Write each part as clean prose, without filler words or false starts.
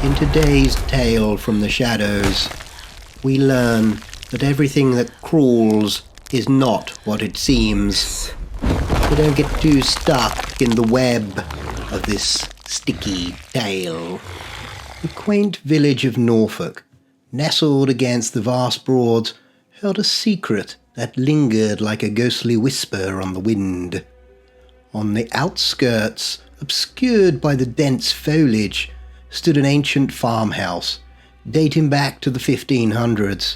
In today's tale from the shadows, we learn that everything that crawls is not what it seems. So don't get too stuck in the web of this sticky tale. The quaint village of Norfolk, nestled against the vast Broads, held a secret that lingered like a ghostly whisper on the wind. On the outskirts, obscured by the dense foliage, stood an ancient farmhouse, dating back to the 1500s.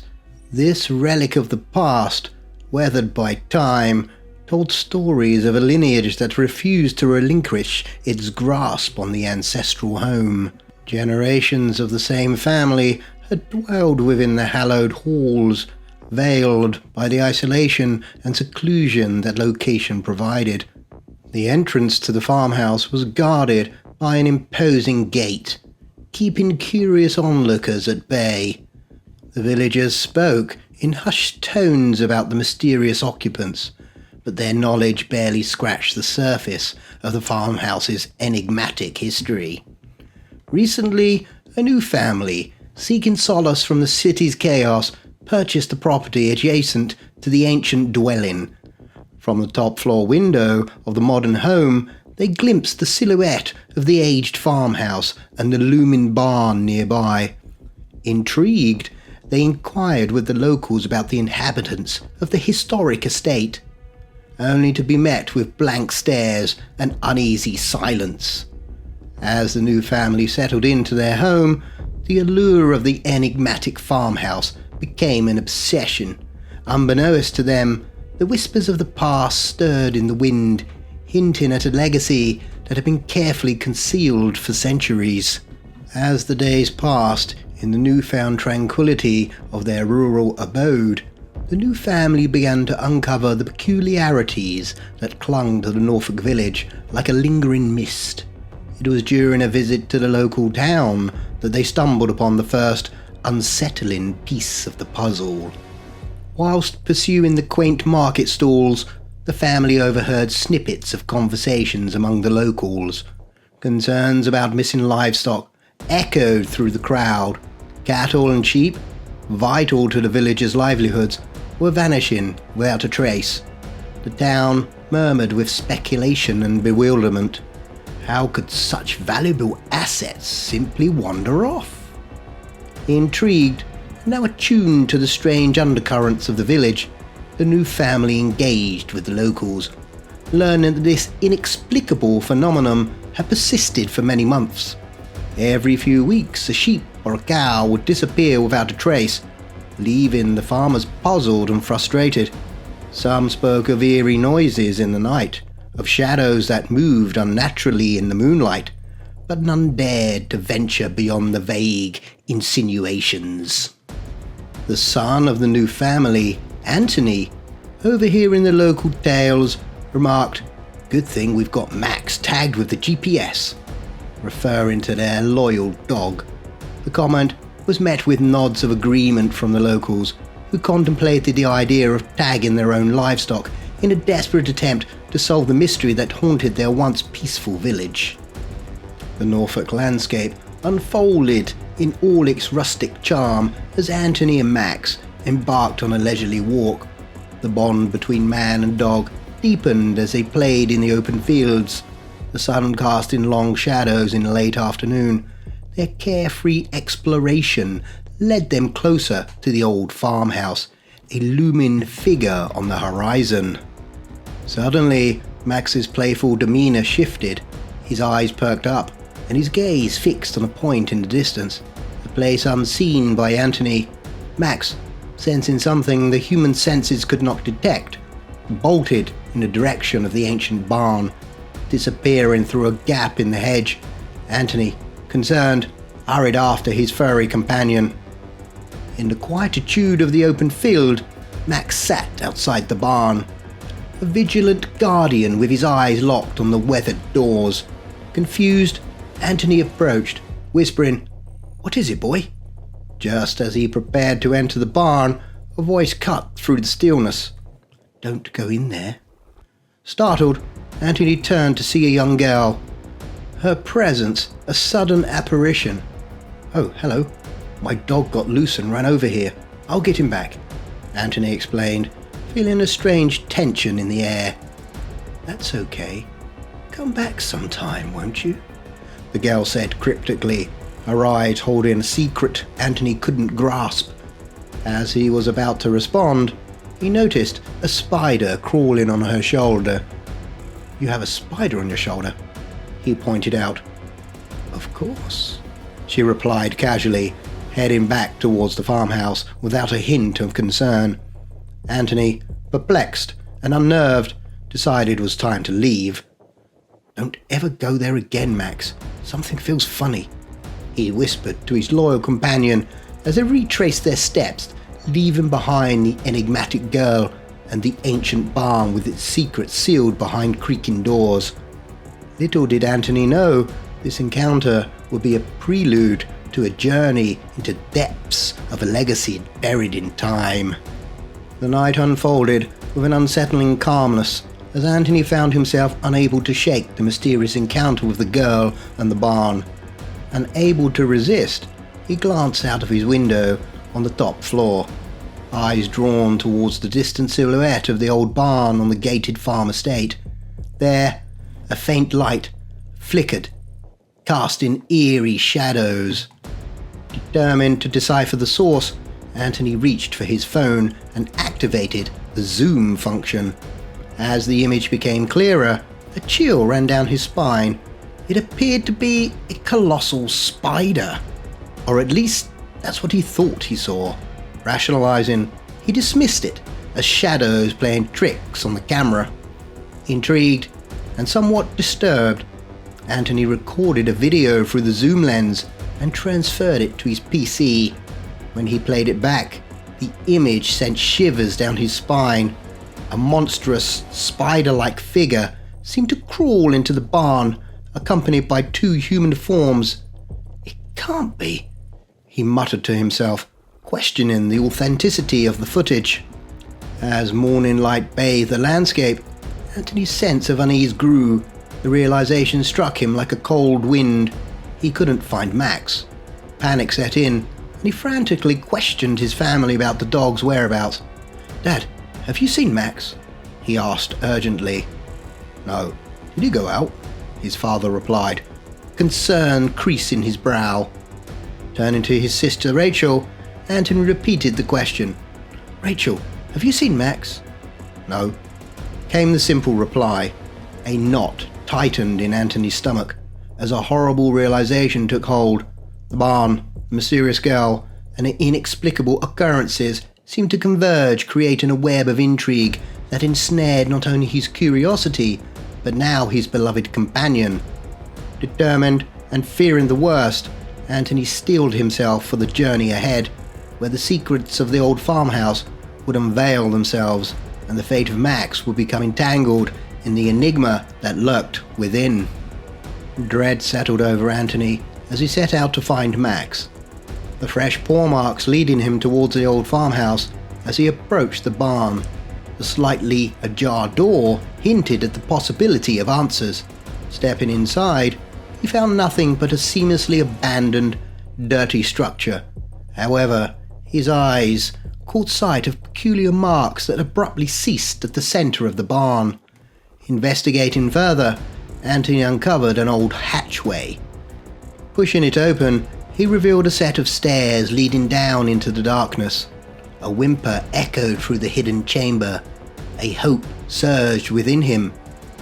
This relic of the past, weathered by time, told stories of a lineage that refused to relinquish its grasp on the ancestral home. Generations of the same family had dwelled within the hallowed halls, veiled by the isolation and seclusion that location provided. The entrance to the farmhouse was guarded by an imposing gate, keeping curious onlookers at bay. The villagers spoke in hushed tones about the mysterious occupants, but their knowledge barely scratched the surface of the farmhouse's enigmatic history. Recently, a new family, seeking solace from the city's chaos, purchased the property adjacent to the ancient dwelling. From the top-floor window of the modern home, they glimpsed the silhouette of the aged farmhouse and the looming barn nearby. Intrigued, they inquired with the locals about the inhabitants of the historic estate, only to be met with blank stares and uneasy silence. As the new family settled into their home, the allure of the enigmatic farmhouse became an obsession. Unbeknownst to them, the whispers of the past stirred in the wind, hinting at a legacy that had been carefully concealed for centuries. As the days passed, in the newfound tranquility of their rural abode, the new family began to uncover the peculiarities that clung to the Norfolk village like a lingering mist. It was during a visit to the local town that they stumbled upon the first unsettling piece of the puzzle. Whilst pursuing the quaint market stalls, the family overheard snippets of conversations among the locals. Concerns about missing livestock echoed through the crowd. Cattle and sheep, vital to the villagers' livelihoods, were vanishing without a trace. The town murmured with speculation and bewilderment. How could such valuable assets simply wander off? Intrigued, now attuned to the strange undercurrents of the village, the new family engaged with the locals, learning that this inexplicable phenomenon had persisted for many months. Every few weeks, a sheep or a cow would disappear without a trace, leaving the farmers puzzled and frustrated. Some spoke of eerie noises in the night, of shadows that moved unnaturally in the moonlight, but none dared to venture beyond the vague insinuations. The son of the new family, Anthony, overhearing the local tales, remarked, "Good thing we've got Max tagged with the GPS," referring to their loyal dog. The comment was met with nods of agreement from the locals, who contemplated the idea of tagging their own livestock in a desperate attempt to solve the mystery that haunted their once peaceful village. The Norfolk landscape unfolded in all its rustic charm as Anthony and Max embarked on a leisurely walk. The bond between man and dog deepened as they played in the open fields, the sun casting long shadows in the late afternoon. Their carefree exploration led them closer to the old farmhouse, a looming figure on the horizon. Suddenly, Max's playful demeanor shifted. His eyes perked up, and his gaze fixed on a point in the distance, a place unseen by Anthony. Max, sensing something the human senses could not detect, bolted in the direction of the ancient barn, disappearing through a gap in the hedge. Anthony, concerned, hurried after his furry companion. In the quietude of the open field, Max sat outside the barn, a vigilant guardian with his eyes locked on the weathered doors. Confused, Anthony approached, whispering, "What is it, boy?" Just as he prepared to enter the barn, a voice cut through the stillness. "Don't go in there." Startled, Anthony turned to see a young girl. Her presence a sudden apparition. "Oh, hello. My dog got loose and ran over here. I'll get him back," Anthony explained, feeling a strange tension in the air. "That's okay. Come back sometime, won't you?" the girl said cryptically, her eyes holding a secret Anthony couldn't grasp. As he was about to respond, he noticed a spider crawling on her shoulder. "You have a spider on your shoulder?" he pointed out. "Of course," she replied casually, heading back towards the farmhouse without a hint of concern. Anthony, perplexed and unnerved, decided it was time to leave. "Don't ever go there again, Max. Something feels funny," he whispered to his loyal companion as they retraced their steps, leaving behind the enigmatic girl and the ancient barn with its secrets sealed behind creaking doors. Little did Anthony know this encounter would be a prelude to a journey into depths of a legacy buried in time. The night unfolded with an unsettling calmness as Anthony found himself unable to shake the mysterious encounter with the girl and the barn. Unable to resist, he glanced out of his window on the top floor, eyes drawn towards the distant silhouette of the old barn on the gated farm estate. There, a faint light flickered, casting eerie shadows. Determined to decipher the source, Anthony reached for his phone and activated the zoom function. As the image became clearer, a chill ran down his spine. It appeared to be a colossal spider, or at least that's what he thought he saw. Rationalizing, he dismissed it as shadows playing tricks on the camera. Intrigued and somewhat disturbed, Anthony recorded a video through the zoom lens and transferred it to his PC. When he played it back, the image sent shivers down his spine. A monstrous, spider-like figure seemed to crawl into the barn, accompanied by two human forms. "It can't be," he muttered to himself, questioning the authenticity of the footage. As morning light bathed the landscape, Anthony's sense of unease grew. The realization struck him like a cold wind. He couldn't find Max. Panic set in, and he frantically questioned his family about the dog's whereabouts. "Dad, have you seen Max?" he asked urgently. "No. Did he go out?" his father replied, concern creasing his brow. Turning to his sister Rachel, Anthony repeated the question. "Rachel, have you seen Max?" "No," came the simple reply. A knot tightened in Anthony's stomach as a horrible realization took hold. The barn, the mysterious girl, and the inexplicable occurrences seemed to converge, creating a web of intrigue that ensnared not only his curiosity, but now his beloved companion. Determined and fearing the worst, Anthony steeled himself for the journey ahead, where the secrets of the old farmhouse would unveil themselves, and the fate of Max would become entangled in the enigma that lurked within. Dread settled over Anthony as he set out to find Max, the fresh paw marks leading him towards the old farmhouse as he approached the barn. The slightly ajar door hinted at the possibility of answers. Stepping inside, he found nothing but a seamlessly abandoned, dirty structure. However, his eyes caught sight of peculiar marks that abruptly ceased at the center of the barn. Investigating further, Anthony uncovered an old hatchway. Pushing it open, he revealed a set of stairs leading down into the darkness. A whimper echoed through the hidden chamber. A hope surged within him.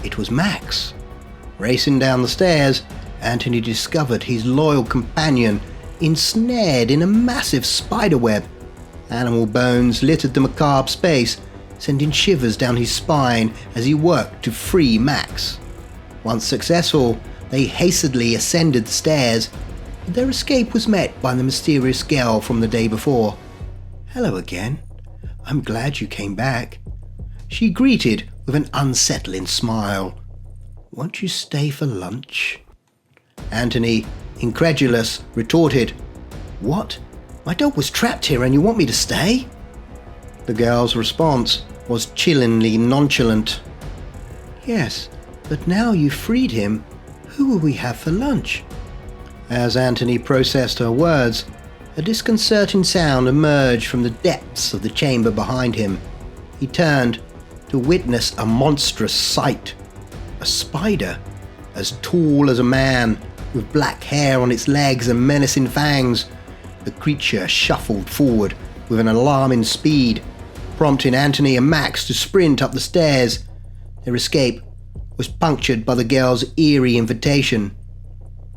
It was Max. Racing down the stairs, Anthony discovered his loyal companion ensnared in a massive spiderweb. Animal bones littered the macabre space, sending shivers down his spine as he worked to free Max. Once successful, they hastily ascended the stairs, but their escape was met by the mysterious girl from the day before. "Hello again. I'm glad you came back," she greeted with an unsettling smile. "Won't you stay for lunch?" Anthony, incredulous, retorted, "What? My dog was trapped here and you want me to stay?" The girl's response was chillingly nonchalant. "Yes, but now you've freed him, who will we have for lunch?" As Anthony processed her words, a disconcerting sound emerged from the depths of the chamber behind him. He turned to witness a monstrous sight. A spider, as tall as a man, with black hair on its legs and menacing fangs. The creature shuffled forward with an alarming speed, prompting Anthony and Max to sprint up the stairs. Their escape was punctured by the girl's eerie invitation.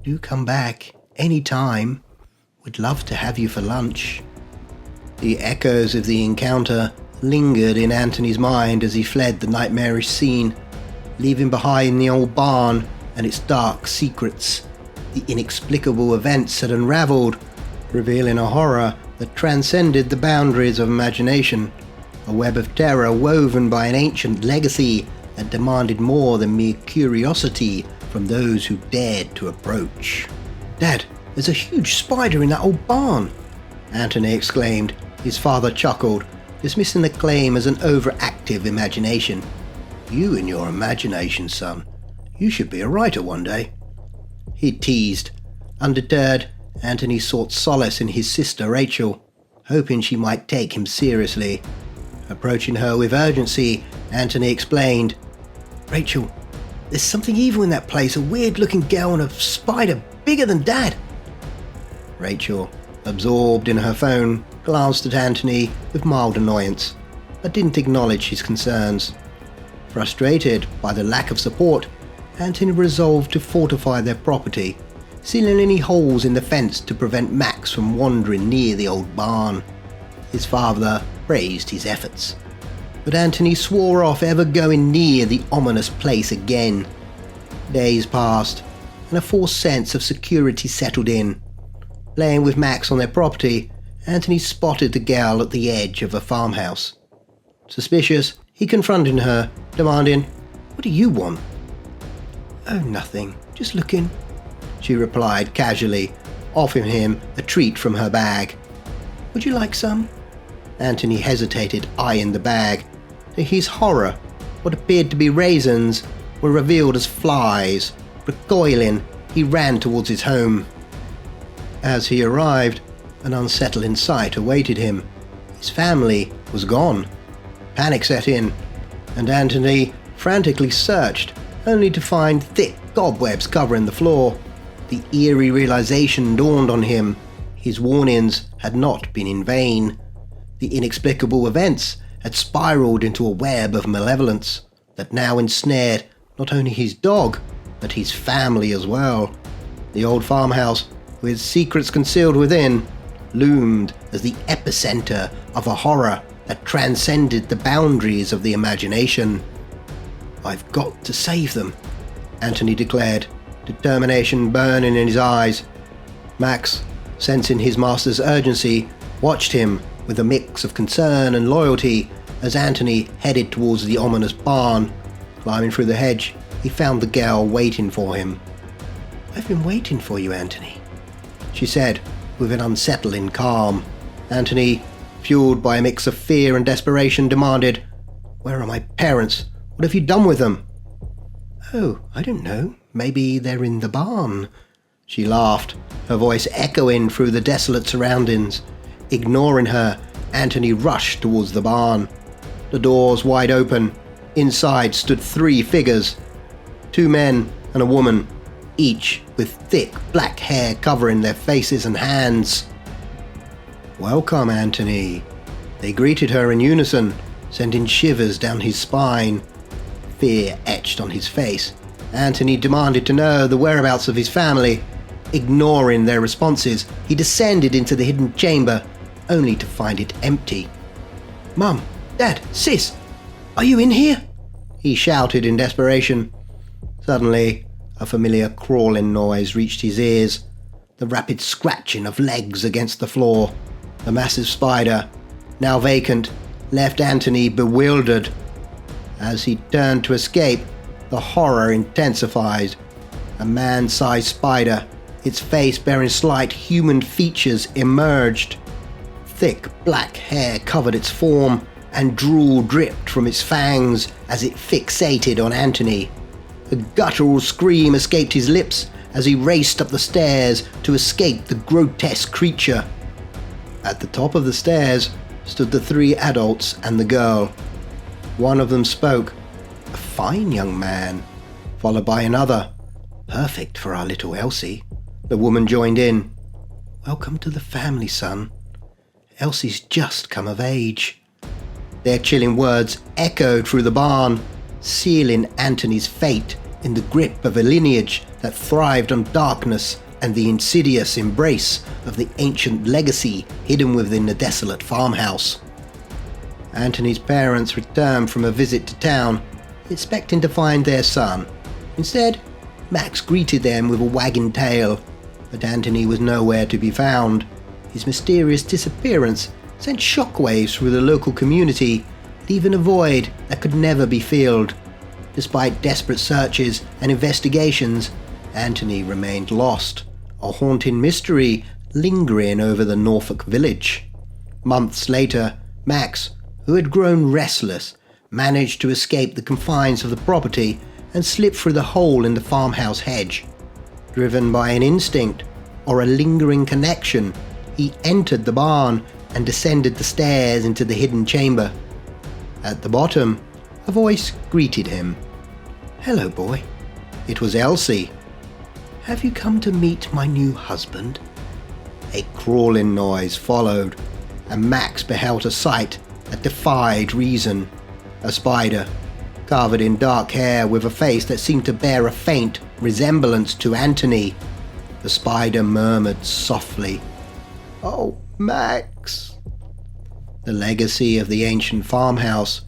"Do come back any time. We'd love to have you for lunch." The echoes of the encounter lingered in Anthony's mind as he fled the nightmarish scene, leaving behind the old barn and its dark secrets. The inexplicable events had unraveled, revealing a horror that transcended the boundaries of imagination, a web of terror woven by an ancient legacy that demanded more than mere curiosity from those who dared to approach. "Dad, there's a huge spider in that old barn," Anthony exclaimed. His father chuckled, dismissing the claim as an overactive imagination. "You and your imagination, son. You should be a writer one day," he teased. Undeterred, Anthony sought solace in his sister Rachel, hoping she might take him seriously. Approaching her with urgency, Anthony explained, "Rachel, there's something evil in that place, a weird-looking girl and a spider bigger than Dad." Rachel, absorbed in her phone, glanced at Anthony with mild annoyance, but didn't acknowledge his concerns. Frustrated by the lack of support, Anthony resolved to fortify their property, sealing any holes in the fence to prevent Max from wandering near the old barn. His father praised his efforts, but Anthony swore off ever going near the ominous place again. Days passed, and a false sense of security settled in. Playing with Max on their property, Anthony spotted the girl at the edge of a farmhouse. Suspicious, he confronted her, demanding, "What do you want?" "Oh, nothing. Just looking," she replied casually, offering him a treat from her bag. "Would you like some?" Anthony hesitated, eyeing the bag. To his horror, what appeared to be raisins were revealed as flies. Recoiling, he ran towards his home. As he arrived, an unsettling sight awaited him. His family was gone. Panic set in, and Anthony frantically searched, only to find thick cobwebs covering the floor. The eerie realization dawned on him. His warnings had not been in vain. The inexplicable events had spiraled into a web of malevolence that now ensnared not only his dog, but his family as well. The old farmhouse, with secrets concealed within, loomed as the epicenter of a horror that transcended the boundaries of the imagination. "I've got to save them," Anthony declared, determination burning in his eyes. Max, sensing his master's urgency, watched him with a mix of concern and loyalty as Anthony headed towards the ominous barn. Climbing through the hedge, he found the girl waiting for him. "I've been waiting for you, Anthony," she said with an unsettling calm. Anthony, fueled by a mix of fear and desperation, demanded, "Where are my parents? What have you done with them?" "Oh, I don't know. Maybe they're in the barn." She laughed, her voice echoing through the desolate surroundings. Ignoring her, Anthony rushed towards the barn. The doors wide open. Inside stood 3 figures. 2 men and a woman, each with thick black hair covering their faces and hands. "Welcome, Anthony." They greeted her in unison, sending shivers down his spine. Fear etched on his face. Anthony demanded to know the whereabouts of his family. Ignoring their responses, he descended into the hidden chamber, only to find it empty. "Mum, Dad, Sis, are you in here?" he shouted in desperation. Suddenly, a familiar crawling noise reached his ears, the rapid scratching of legs against the floor. The massive spider, now vacant, left Anthony bewildered. As he turned to escape, the horror intensified. A man-sized spider, its face bearing slight human features, emerged. Thick black hair covered its form, and drool dripped from its fangs as it fixated on Anthony. A guttural scream escaped his lips as he raced up the stairs to escape the grotesque creature. At the top of the stairs stood the 3 adults and the girl. One of them spoke, a fine young man, followed by another. Perfect for our little Elsie. The woman joined in. Welcome to the family, son. Elsie's just come of age. Their chilling words echoed through the barn, sealing Anthony's fate in the grip of a lineage that thrived on darkness and the insidious embrace of the ancient legacy hidden within the desolate farmhouse. Anthony's parents returned from a visit to town, expecting to find their son. Instead, Max greeted them with a wagging tail, but Anthony was nowhere to be found. His mysterious disappearance sent shockwaves through the local community, leaving a void that could never be filled. Despite desperate searches and investigations, Anthony remained lost, a haunting mystery lingering over the Norfolk village. Months later, Max, who had grown restless, managed to escape the confines of the property and slip through the hole in the farmhouse hedge. Driven by an instinct or a lingering connection, he entered the barn and descended the stairs into the hidden chamber. At the bottom, a voice greeted him. Hello, boy. It was Elsie. Have you come to meet my new husband? A crawling noise followed, and Max beheld a sight that defied reason. A spider, covered in dark hair with a face that seemed to bear a faint resemblance to Anthony. The spider murmured softly, Oh, Max. The legacy of the ancient farmhouse,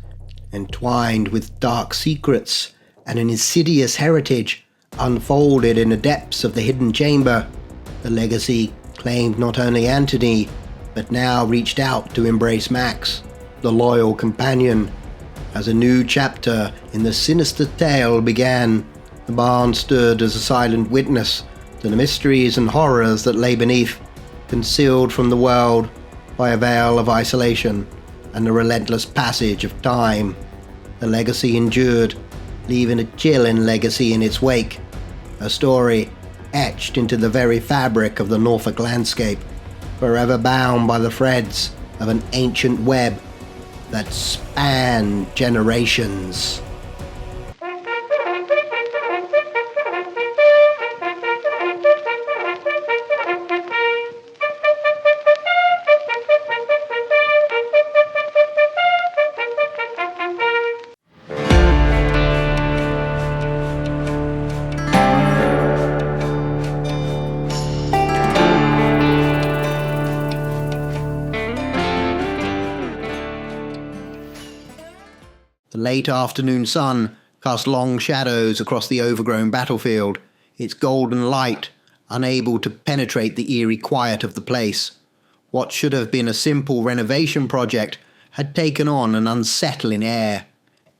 entwined with dark secrets and an insidious heritage, unfolded in the depths of the hidden chamber. The legacy claimed not only Anthony, but now reached out to embrace Max, the loyal companion. As a new chapter in the sinister tale began, the barn stood as a silent witness to the mysteries and horrors that lay beneath, concealed from the world by a veil of isolation and the relentless passage of time. The legacy endured, leaving a chilling legacy in its wake, a story etched into the very fabric of the Norfolk landscape, forever bound by the threads of an ancient web that spanned generations. The late afternoon sun cast long shadows across the overgrown battlefield, its golden light unable to penetrate the eerie quiet of the place. What should have been a simple renovation project had taken on an unsettling air.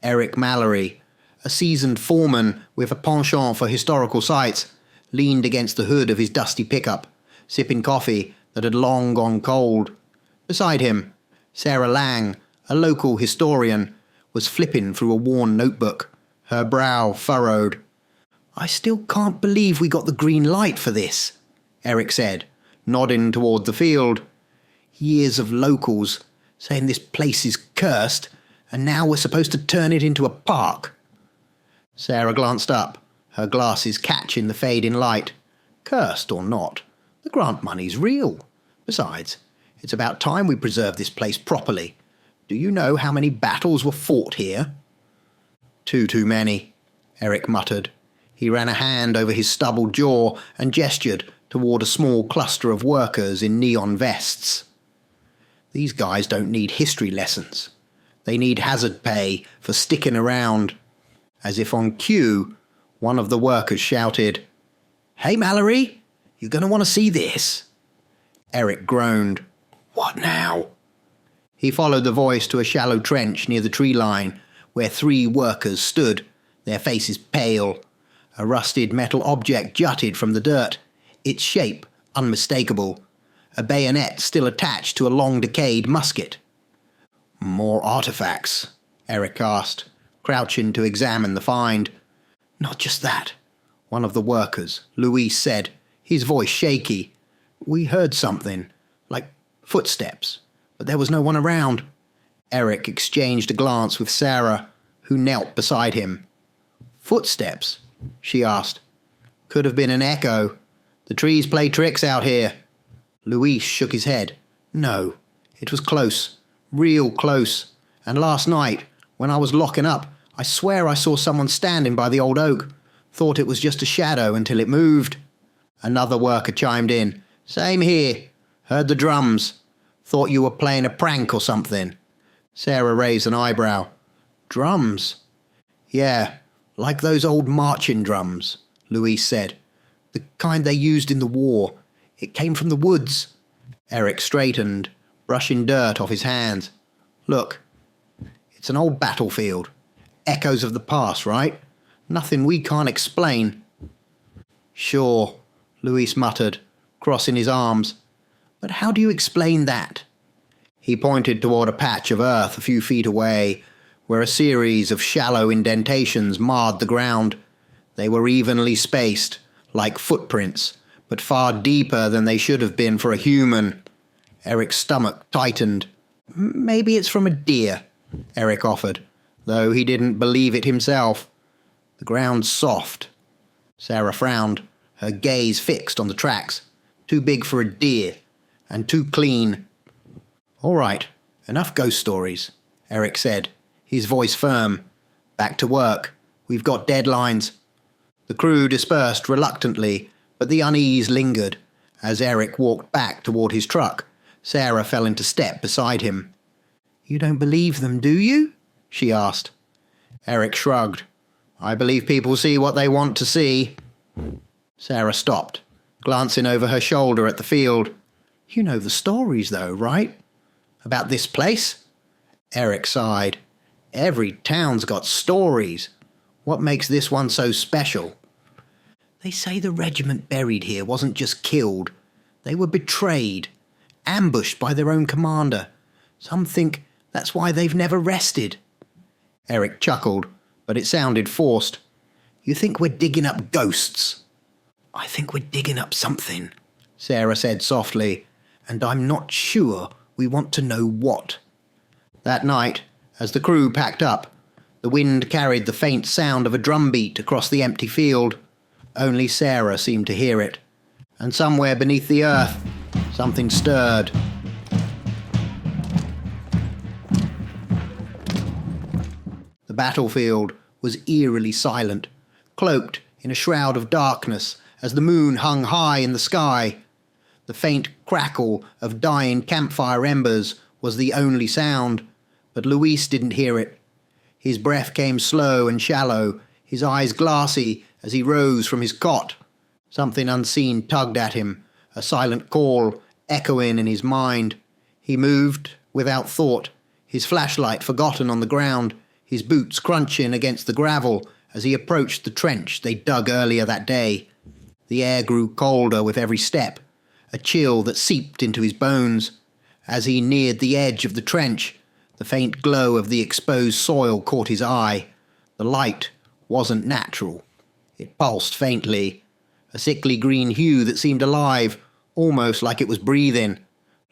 Eric Mallory, a seasoned foreman with a penchant for historical sites, leaned against the hood of his dusty pickup, sipping coffee that had long gone cold. Beside him, Sarah Lang, a local historian, was flipping through a worn notebook, her brow furrowed. I still can't believe we got the green light for this, Eric said, nodding toward the field. Years of locals saying this place is cursed, and now we're supposed to turn it into a park. Sarah glanced up, her glasses catching the fading light. Cursed or not, the grant money's real. Besides, it's about time we preserve this place properly. Do you know how many battles were fought here? Too many, Eric muttered. He ran a hand over his stubbled jaw and gestured toward a small cluster of workers in neon vests. These guys don't need history lessons. They need hazard pay for sticking around. As if on cue, one of the workers shouted, Hey Mallory, you're going to want to see this. Eric groaned. What now? He followed the voice to a shallow trench near the tree line, where 3 workers stood, their faces pale. A rusted metal object jutted from the dirt, its shape unmistakable, a bayonet still attached to a long-decayed musket. More artifacts, Eric asked, crouching to examine the find. Not just that. One of the workers, Luis, said, his voice shaky. We heard something, like footsteps, but there was no one around. Eric exchanged a glance with Sarah, who knelt beside him. Footsteps? She asked. Could have been an echo. The trees play tricks out here. Luis shook his head. No, it was close, real close. And last night, when I was locking up, I swear I saw someone standing by the old oak. Thought it was just a shadow until it moved. Another worker chimed in. Same here. Heard the drums. Thought you were playing a prank or something. Sarah raised an eyebrow. Drums? Yeah, like those old marching drums, Luis said. The kind they used in the war. It came from the woods. Eric straightened, brushing dirt off his hands. Look, it's an old battlefield. Echoes of the past, right? Nothing we can't explain. Sure, Luis muttered, crossing his arms. But how do you explain that? He pointed toward a patch of earth a few feet away, where a series of shallow indentations marred the ground. They were evenly spaced, like footprints, but far deeper than they should have been for a human. Eric's stomach tightened. Maybe it's from a deer, Eric offered, though he didn't believe it himself. The ground's soft. Sarah frowned, her gaze fixed on the tracks. Too big for a deer, and too clean. All right, enough ghost stories, Eric said, his voice firm. Back to work. We've got deadlines. The crew dispersed reluctantly, but the unease lingered. As Eric walked back toward his truck, Sarah fell into step beside him. You don't believe them, do you? She asked. Eric shrugged. I believe people see what they want to see. Sarah stopped, glancing over her shoulder at the field. You know the stories, though, right? About this place? Eric sighed. Every town's got stories. What makes this one so special? They say the regiment buried here wasn't just killed. They were betrayed, ambushed by their own commander. Some think that's why they've never rested. Eric chuckled, but it sounded forced. You think we're digging up ghosts? I think we're digging up something, Sarah said softly, and I'm not sure we want to know what. That night, as the crew packed up, the wind carried the faint sound of a drumbeat across the empty field. Only Sarah seemed to hear it, and somewhere beneath the earth, something stirred. The battlefield was eerily silent, cloaked in a shroud of darkness as the moon hung high in the sky. The faint crackle of dying campfire embers was the only sound, but Luis didn't hear it. His breath came slow and shallow, his eyes glassy as he rose from his cot. Something unseen tugged at him, a silent call echoing in his mind. He moved without thought, his flashlight forgotten on the ground, his boots crunching against the gravel as he approached the trench they dug earlier that day. The air grew colder with every step, a chill that seeped into his bones. As he neared the edge of the trench, the faint glow of the exposed soil caught his eye. The light wasn't natural. It pulsed faintly, a sickly green hue that seemed alive, almost like it was breathing.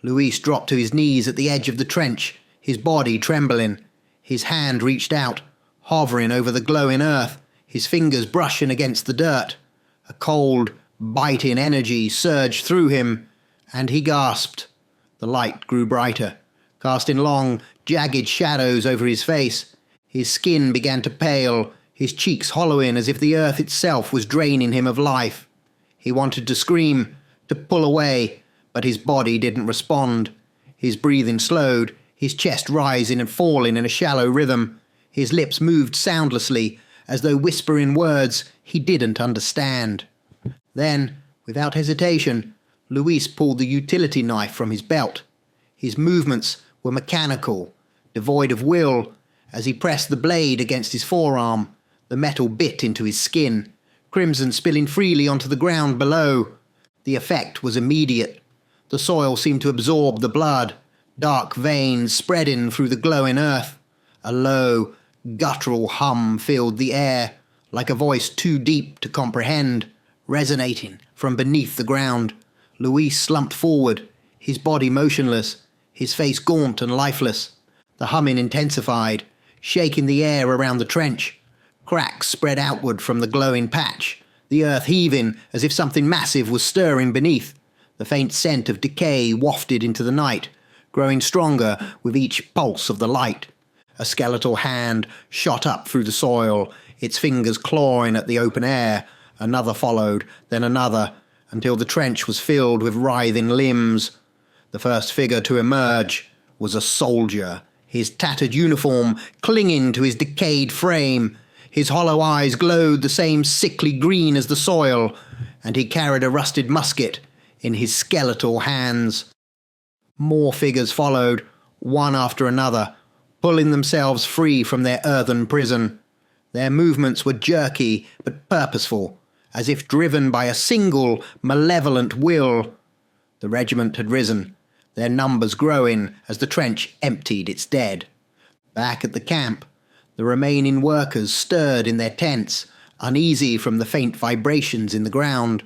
Luis dropped to his knees at the edge of the trench, his body trembling. His hand reached out, hovering over the glowing earth, his fingers brushing against the dirt. A cold, biting energy surged through him, and he gasped. The light grew brighter, casting long, jagged shadows over his face. His skin began to pale, his cheeks hollowing as if the earth itself was draining him of life. He wanted to scream, to pull away, but his body didn't respond. His breathing slowed, his chest rising and falling in a shallow rhythm. His lips moved soundlessly, as though whispering words he didn't understand. Then, without hesitation, Luis pulled the utility knife from his belt. His movements were mechanical, devoid of will. As he pressed the blade against his forearm, the metal bit into his skin, crimson spilling freely onto the ground below. The effect was immediate. The soil seemed to absorb the blood, dark veins spreading through the glowing earth. A low, guttural hum filled the air, like a voice too deep to comprehend, resonating from beneath the ground. Luis slumped forward, his body motionless, his face gaunt and lifeless. The humming intensified, shaking the air around the trench. Cracks spread outward from the glowing patch, the earth heaving as if something massive was stirring beneath. The faint scent of decay wafted into the night, growing stronger with each pulse of the light. A skeletal hand shot up through the soil, its fingers clawing at the open air. Another followed, then another, until the trench was filled with writhing limbs. The first figure to emerge was a soldier, his tattered uniform clinging to his decayed frame. His hollow eyes glowed the same sickly green as the soil, and he carried a rusted musket in his skeletal hands. More figures followed, one after another, pulling themselves free from their earthen prison. Their movements were jerky but purposeful, as if driven by a single malevolent will. The regiment had risen, their numbers growing as the trench emptied its dead. Back at the camp, the remaining workers stirred in their tents, uneasy from the faint vibrations in the ground.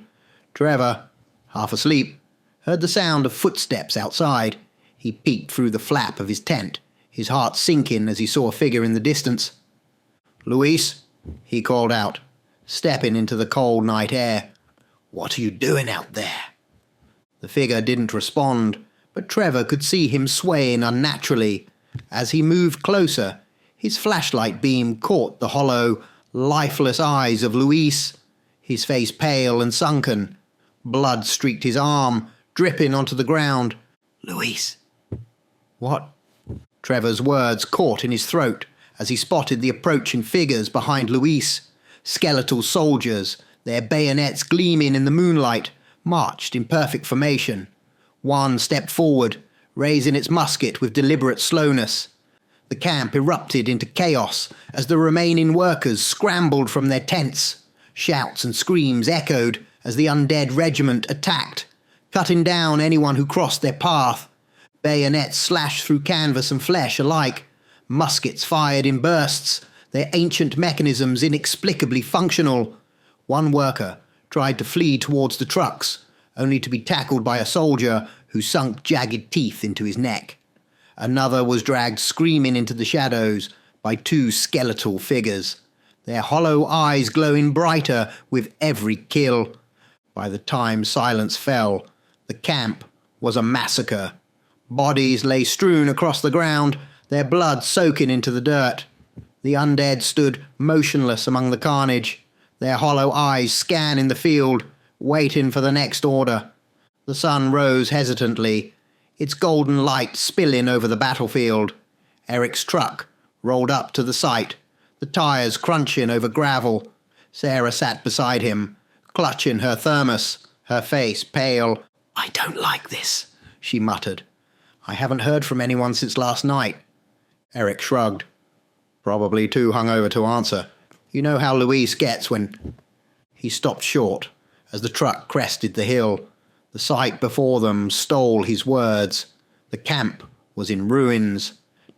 Trevor, half asleep, heard the sound of footsteps outside. He peeked through the flap of his tent, his heart sinking as he saw a figure in the distance. "Luis," he called out, stepping into the cold night air. "What are you doing out there?" The figure didn't respond, but Trevor could see him swaying unnaturally. As he moved closer, his flashlight beam caught the hollow, lifeless eyes of Luis, his face pale and sunken. Blood streaked his arm, dripping onto the ground. "Luis." "What?" Trevor's words caught in his throat as he spotted the approaching figures behind Luis. Skeletal soldiers, their bayonets gleaming in the moonlight, marched in perfect formation. One stepped forward, raising its musket with deliberate slowness. The camp erupted into chaos as the remaining workers scrambled from their tents. Shouts and screams echoed as the undead regiment attacked, cutting down anyone who crossed their path. Bayonets slashed through canvas and flesh alike. Muskets fired in bursts, their ancient mechanisms inexplicably functional. One worker tried to flee towards the trucks, only to be tackled by a soldier who sunk jagged teeth into his neck. Another was dragged screaming into the shadows by two skeletal figures, their hollow eyes glowing brighter with every kill. By the time silence fell, the camp was a massacre. Bodies lay strewn across the ground, their blood soaking into the dirt. The undead stood motionless among the carnage, their hollow eyes scanning the field, waiting for the next order. The sun rose hesitantly, its golden light spilling over the battlefield. Eric's truck rolled up to the site, the tyres crunching over gravel. Sarah sat beside him, clutching her thermos, her face pale. "I don't like this," she muttered. "I haven't heard from anyone since last night." Eric shrugged. "Probably too hungover to answer. You know how Luis gets when—" He stopped short as the truck crested the hill. The sight before them stole his words. The camp was in ruins.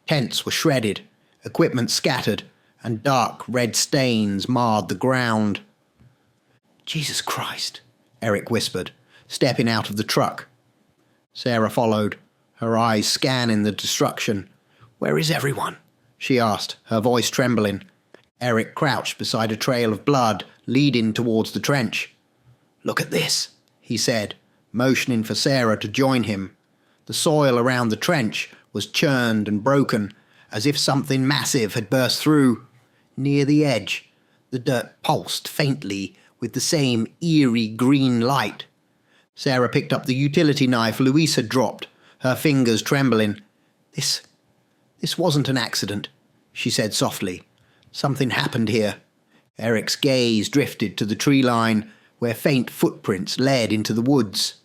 Tents were shredded, equipment scattered, and dark red stains marred the ground. "Jesus Christ," Eric whispered, stepping out of the truck. Sarah followed, her eyes scanning the destruction. "Where is everyone?" she asked, her voice trembling. Eric crouched beside a trail of blood leading towards the trench. "Look at this," he said, motioning for Sarah to join him. The soil around the trench was churned and broken, as if something massive had burst through. Near the edge, the dirt pulsed faintly with the same eerie green light. Sarah picked up the utility knife Luis had dropped, her fingers trembling. This wasn't an accident," she said softly. "Something happened here." Eric's gaze drifted to the tree line, where faint footprints led into the woods.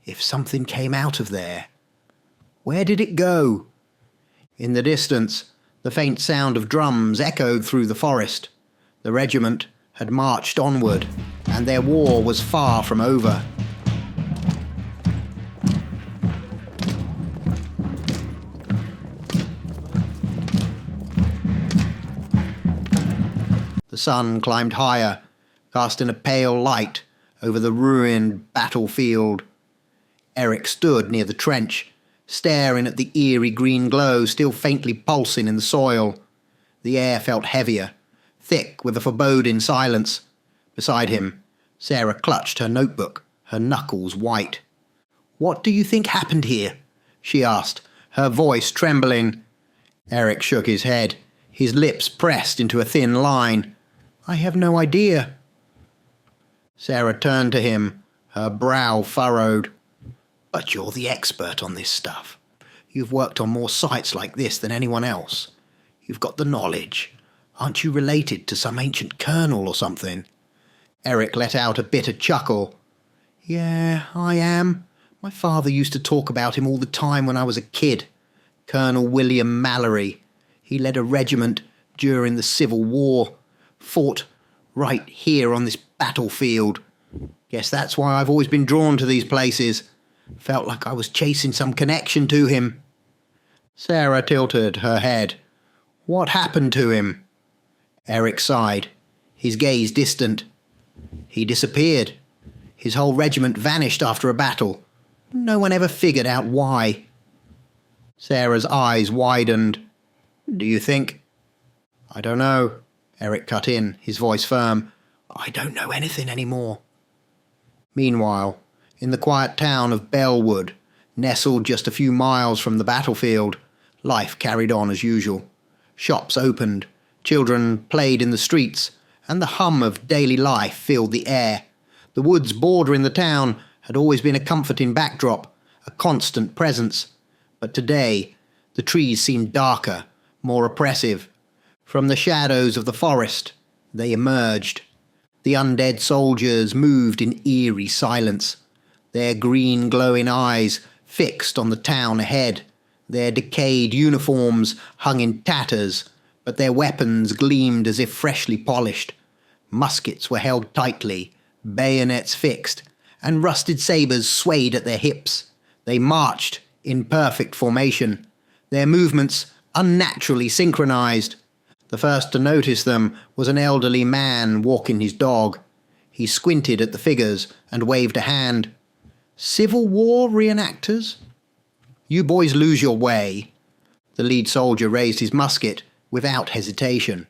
If something came out of there, where did it go? In the distance, the faint sound of drums echoed through the forest. The regiment had marched onward, and their war was far from over. The sun climbed higher, casting a pale light over the ruined battlefield. Eric stood near the trench, staring at the eerie green glow still faintly pulsing in the soil. The air felt heavier, thick with a foreboding silence. Beside him, Sarah clutched her notebook, her knuckles white. "What do you think happened here?" she asked, her voice trembling. Eric shook his head, his lips pressed into a thin line. "I have no idea." Sarah turned to him, her brow furrowed. "But you're the expert on this stuff. You've worked on more sites like this than anyone else. You've got the knowledge. Aren't you related to some ancient colonel or something?" Eric let out a bitter chuckle. "Yeah, I am. My father used to talk about him all the time when I was a kid. Colonel William Mallory. He led a regiment during the Civil War. Fought right here on this battlefield. Guess that's why I've always been drawn to these places. Felt like I was chasing some connection to him." Sarah tilted her head. "What happened to him?" Eric sighed, his gaze distant. "He disappeared. His whole regiment vanished after a battle. No one ever figured out why." Sarah's eyes widened. "Do you think—" "I don't know," Eric cut in, his voice firm. "I don't know anything anymore." Meanwhile, in the quiet town of Bellwood, nestled just a few miles from the battlefield, life carried on as usual. Shops opened, children played in the streets, and the hum of daily life filled the air. The woods bordering the town had always been a comforting backdrop, a constant presence. But today, the trees seemed darker, more oppressive. From the shadows of the forest, they emerged. The undead soldiers moved in eerie silence, their green glowing eyes fixed on the town ahead. Their decayed uniforms hung in tatters, but their weapons gleamed as if freshly polished. Muskets were held tightly, bayonets fixed, and rusted sabres swayed at their hips. They marched in perfect formation, their movements unnaturally synchronized. The first to notice them was an elderly man walking his dog. He squinted at the figures and waved a hand. "Civil War reenactors?" "You boys lose your way." The lead soldier raised his musket without hesitation.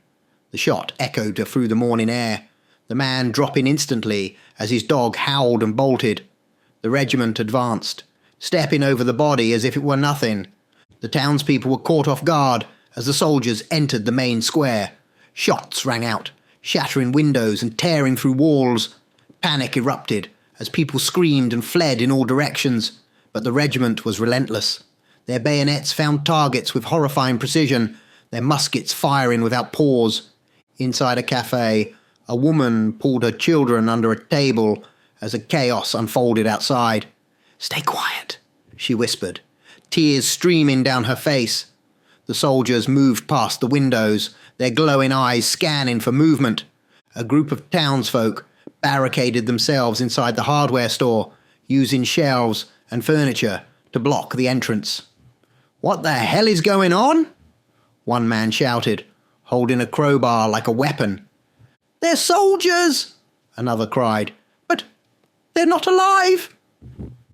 The shot echoed through the morning air, the man dropping instantly as his dog howled and bolted. The regiment advanced, stepping over the body as if it were nothing. The townspeople were caught off guard as the soldiers entered the main square. Shots rang out, shattering windows and tearing through walls. Panic erupted as people screamed and fled in all directions. But the regiment was relentless. Their bayonets found targets with horrifying precision, their muskets firing without pause. Inside a cafe, a woman pulled her children under a table as a chaos unfolded outside. "Stay quiet," she whispered, tears streaming down her face. The soldiers moved past the windows, their glowing eyes scanning for movement. A group of townsfolk barricaded themselves inside the hardware store, using shelves and furniture to block the entrance. "What the hell is going on?" one man shouted, holding a crowbar like a weapon. "They're soldiers!" another cried. "But they're not alive!"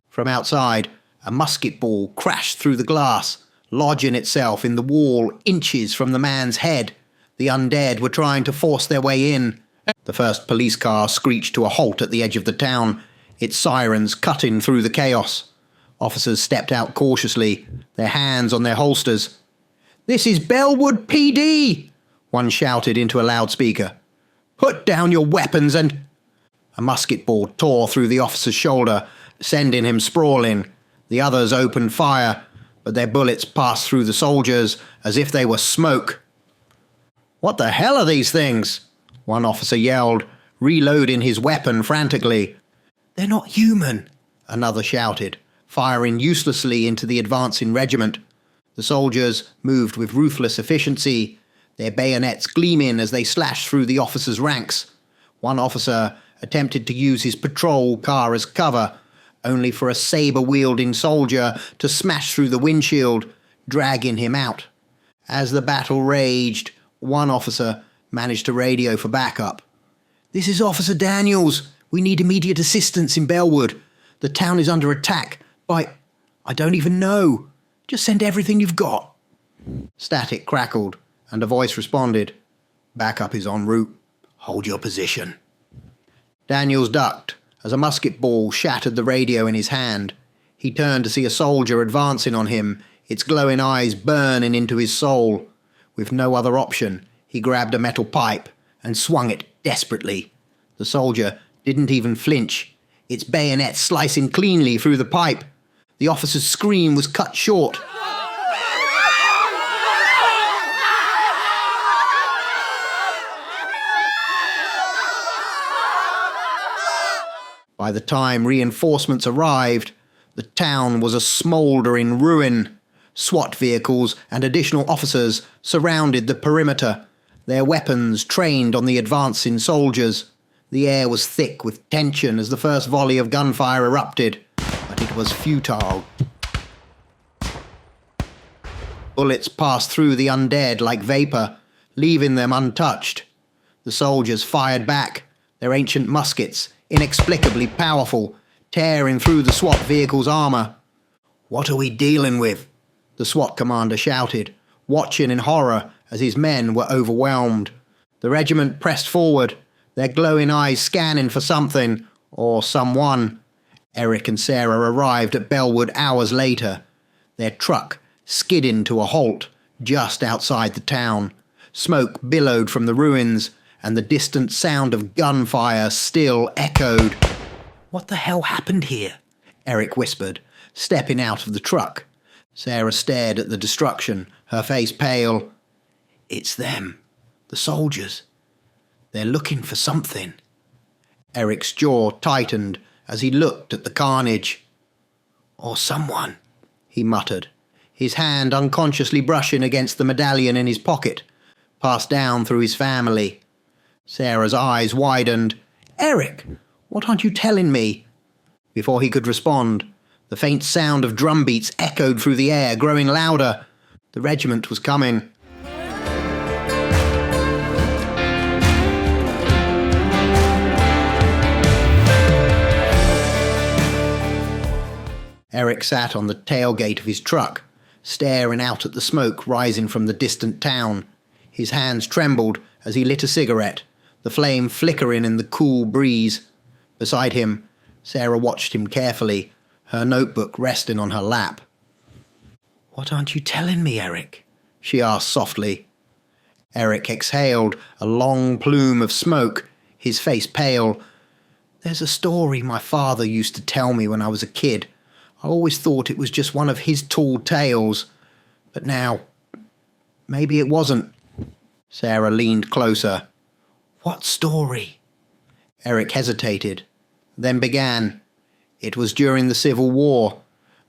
From outside, a musket ball crashed through the glass, lodging itself in the wall inches from the man's head. The undead were trying to force their way in. The first police car screeched to a halt at the edge of the town, its sirens cutting through the chaos. Officers stepped out cautiously, their hands on their holsters. "This is Bellwood PD!" one shouted into a loudspeaker. "Put down your weapons and—" A musket ball tore through the officer's shoulder, sending him sprawling. The others opened fire, but their bullets passed through the soldiers as if they were smoke. "What the hell are these things?" one officer yelled, reloading his weapon frantically. "They're not human," another shouted, firing uselessly into the advancing regiment. The soldiers moved with ruthless efficiency, their bayonets gleaming as they slashed through the officers' ranks. One officer attempted to use his patrol car as cover, only for a saber-wielding soldier to smash through the windshield, dragging him out. As the battle raged, one officer managed to radio for backup. "This is Officer Daniels. We need immediate assistance in Bellwood. The town is under attack by... I don't even know. Just send everything you've got." Static crackled, and a voice responded. "Backup is en route. Hold your position." Daniels ducked as a musket ball shattered the radio in his hand. He turned to see a soldier advancing on him, its glowing eyes burning into his soul. With no other option, he grabbed a metal pipe and swung it desperately. The soldier didn't even flinch, its bayonet slicing cleanly through the pipe. The officer's scream was cut short. By the time reinforcements arrived, the town was a smouldering ruin. SWAT vehicles and additional officers surrounded the perimeter, their weapons trained on the advancing soldiers. The air was thick with tension as the first volley of gunfire erupted, but it was futile. Bullets passed through the undead like vapor, leaving them untouched. The soldiers fired back, their ancient muskets, inexplicably powerful, tearing through the SWAT vehicle's armor. "What are we dealing with?" the SWAT commander shouted, watching in horror as his men were overwhelmed. The regiment pressed forward, their glowing eyes scanning for something, or someone. Eric and Sarah arrived at Bellwood hours later, their truck skidding to a halt just outside the town. Smoke billowed from the ruins, and the distant sound of gunfire still echoed. "What the hell happened here?" Eric whispered, stepping out of the truck. Sarah stared at the destruction, her face pale. "It's them, the soldiers. They're looking for something." Eric's jaw tightened as he looked at the carnage. "Or someone," he muttered, his hand unconsciously brushing against the medallion in his pocket, passed down through his family. Sarah's eyes widened. "Eric, what aren't you telling me?" Before he could respond, the faint sound of drum beats echoed through the air, growing louder. The regiment was coming. Eric sat on the tailgate of his truck, staring out at the smoke rising from the distant town. His hands trembled as he lit a cigarette, the flame flickering in the cool breeze. Beside him, Sarah watched him carefully, her notebook resting on her lap. "What aren't you telling me, Eric?" she asked softly. Eric exhaled a long plume of smoke, his face pale. "There's a story my father used to tell me when I was a kid. I always thought it was just one of his tall tales. But now, maybe it wasn't." Sarah leaned closer. "What story?" Eric hesitated, then began. "It was during the Civil War.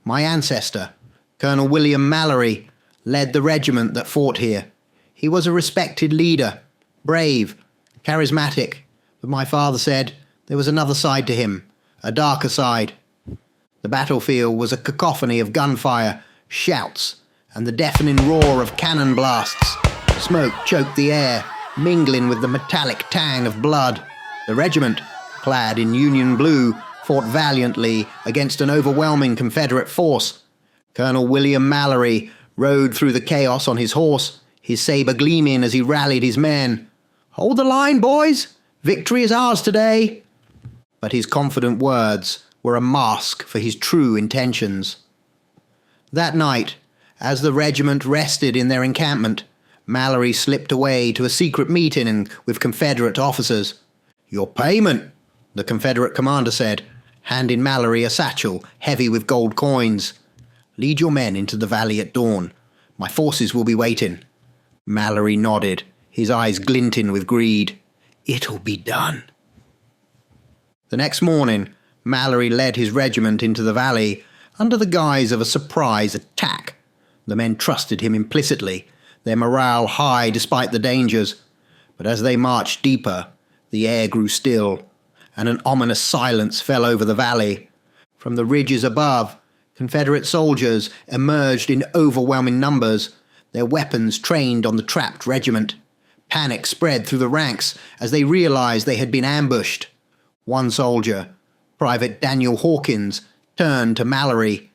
My ancestor, Colonel William Mallory, led the regiment that fought here. He was a respected leader, brave, charismatic, but my father said there was another side to him, a darker side. The battlefield was a cacophony of gunfire, shouts, and the deafening roar of cannon blasts. Smoke choked the air, mingling with the metallic tang of blood. The regiment, clad in Union blue, fought valiantly against an overwhelming Confederate force. Colonel William Mallory rode through the chaos on his horse, his saber gleaming as he rallied his men. 'Hold the line, boys! Victory is ours today!' But his confident words were a mask for his true intentions. That night, as the regiment rested in their encampment, Mallory slipped away to a secret meeting with Confederate officers. 'Your payment,' the Confederate commander said, handing Mallory a satchel heavy with gold coins. 'Lead your men into the valley at dawn. My forces will be waiting.' Mallory nodded, his eyes glinting with greed. 'It'll be done.' The next morning, Mallory led his regiment into the valley under the guise of a surprise attack. The men trusted him implicitly, their morale high despite the dangers. But as they marched deeper, the air grew still, and an ominous silence fell over the valley. From the ridges above, Confederate soldiers emerged in overwhelming numbers, their weapons trained on the trapped regiment. Panic spread through the ranks as they realized they had been ambushed. One soldier, Private Daniel Hawkins, turned to Mallory.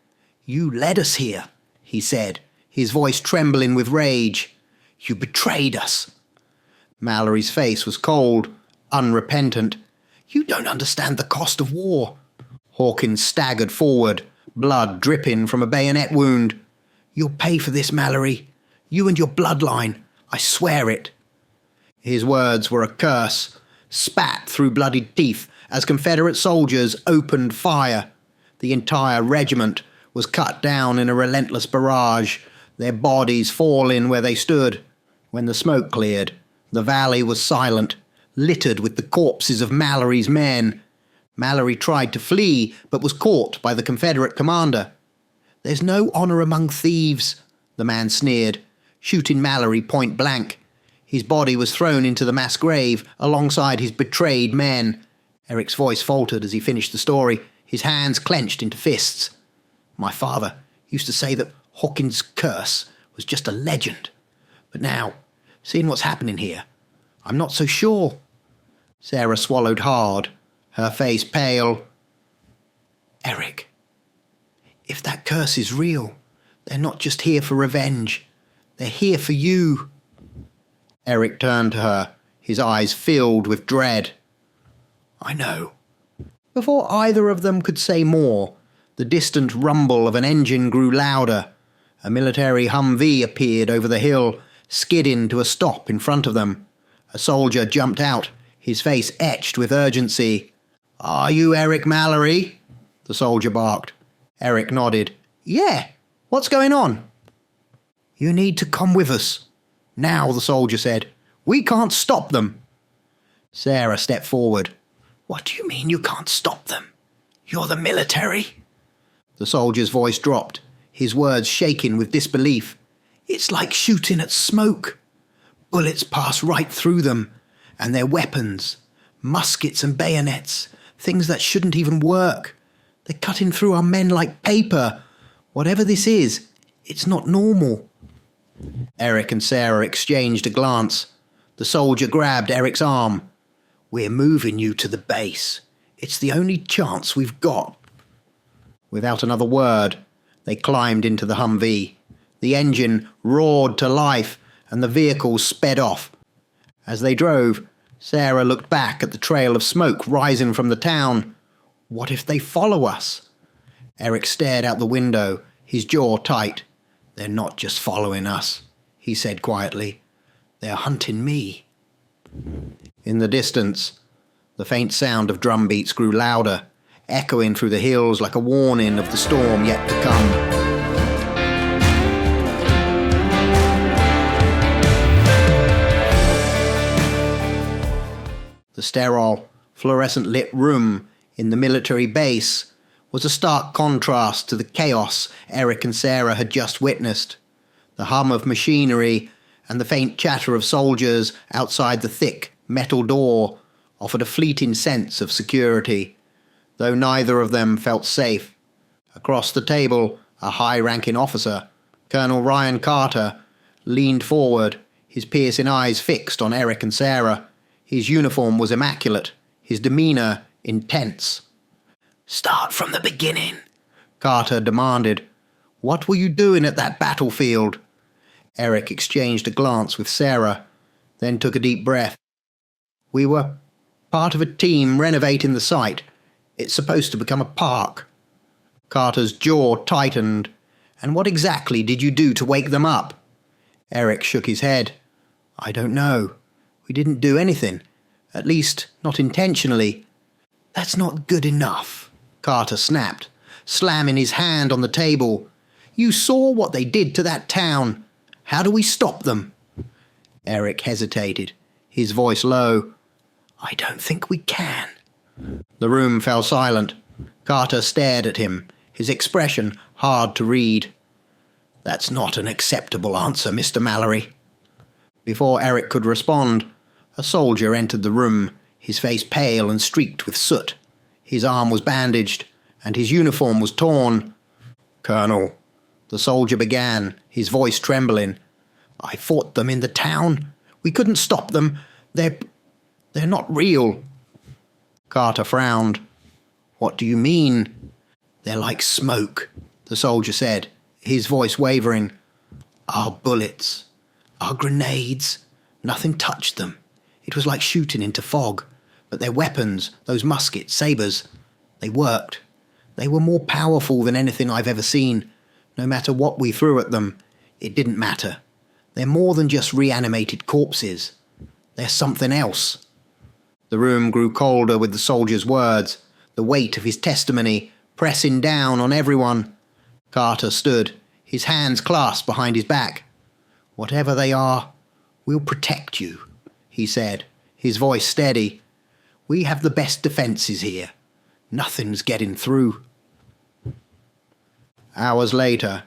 "You led us here," he said, his voice trembling with rage. "You betrayed us." Mallory's face was cold, unrepentant. "You don't understand the cost of war." Hawkins staggered forward, blood dripping from a bayonet wound. "You'll pay for this, Mallory. You and your bloodline. I swear it." His words were a curse, spat through bloodied teeth as Confederate soldiers opened fire. The entire regiment was cut down in a relentless barrage, their bodies falling where they stood. When the smoke cleared, the valley was silent, littered with the corpses of Mallory's men. Mallory tried to flee, but was caught by the Confederate commander. "There's no honor among thieves," the man sneered, shooting Mallory point blank. His body was thrown into the mass grave alongside his betrayed men. Eric's voice faltered as he finished the story, his hands clenched into fists. "My father used to say that Hawkins' curse was just a legend. But now, seeing what's happening here, I'm not so sure." Sarah swallowed hard, her face pale. "Eric, if that curse is real, they're not just here for revenge. They're here for you." Eric turned to her, his eyes filled with dread. "I know." Before either of them could say more, the distant rumble of an engine grew louder. A military Humvee appeared over the hill, skidding to a stop in front of them. A soldier jumped out, his face etched with urgency. "Are you Eric Mallory?" the soldier barked. Eric nodded. "Yeah, what's going on?" "You need to come with us. Now," the soldier said. "We can't stop them." Sarah stepped forward. "What do you mean you can't stop them? You're the military?" The soldier's voice dropped, his words shaking with disbelief. "It's like shooting at smoke. Bullets pass right through them, and their weapons, muskets and bayonets, things that shouldn't even work. They're cutting through our men like paper. Whatever this is, it's not normal." Eric and Sarah exchanged a glance. The soldier grabbed Eric's arm. "We're moving you to the base. It's the only chance we've got." Without another word, they climbed into the Humvee. The engine roared to life, and the vehicle sped off. As they drove, Sarah looked back at the trail of smoke rising from the town. "What if they follow us?" Eric stared out the window, his jaw tight. "They're not just following us," he said quietly. "They're hunting me." In the distance, the faint sound of drum beats grew louder, echoing through the hills like a warning of the storm yet to come. The sterile, fluorescent-lit room in the military base was a stark contrast to the chaos Eric and Sarah had just witnessed. The hum of machinery and the faint chatter of soldiers outside the thick metal door offered a fleeting sense of security, though neither of them felt safe. Across the table, a high-ranking officer, Colonel Ryan Carter, leaned forward, his piercing eyes fixed on Eric and Sarah. His uniform was immaculate, his demeanour intense. "Start from the beginning," Carter demanded. "What were you doing at that battlefield?" Eric exchanged a glance with Sarah, then took a deep breath. "We were part of a team renovating the site. It's supposed to become a park." Carter's jaw tightened. "And what exactly did you do to wake them up?" Eric shook his head. "I don't know. We didn't do anything. At least, not intentionally." "That's not good enough," Carter snapped, slamming his hand on the table. "You saw what they did to that town. How do we stop them?" Eric hesitated, his voice low. "I don't think we can." The room fell silent. Carter stared at him, his expression hard to read. "That's not an acceptable answer, Mr. Mallory." Before Eric could respond, a soldier entered the room, his face pale and streaked with soot. His arm was bandaged, and his uniform was torn. "Colonel," the soldier began, his voice trembling, "I fought them in the town. We couldn't stop them. They're not real." Carter frowned. "What do you mean?" "They're like smoke," the soldier said, his voice wavering. "Our bullets, our grenades, nothing touched them. It was like shooting into fog. But their weapons, those muskets, sabres, they worked. They were more powerful than anything I've ever seen. No matter what we threw at them, it didn't matter. They're more than just reanimated corpses. They're something else." The room grew colder with the soldier's words, the weight of his testimony pressing down on everyone. Carter stood, his hands clasped behind his back. "Whatever they are, we'll protect you," he said, his voice steady. "We have the best defences here. Nothing's getting through." Hours later,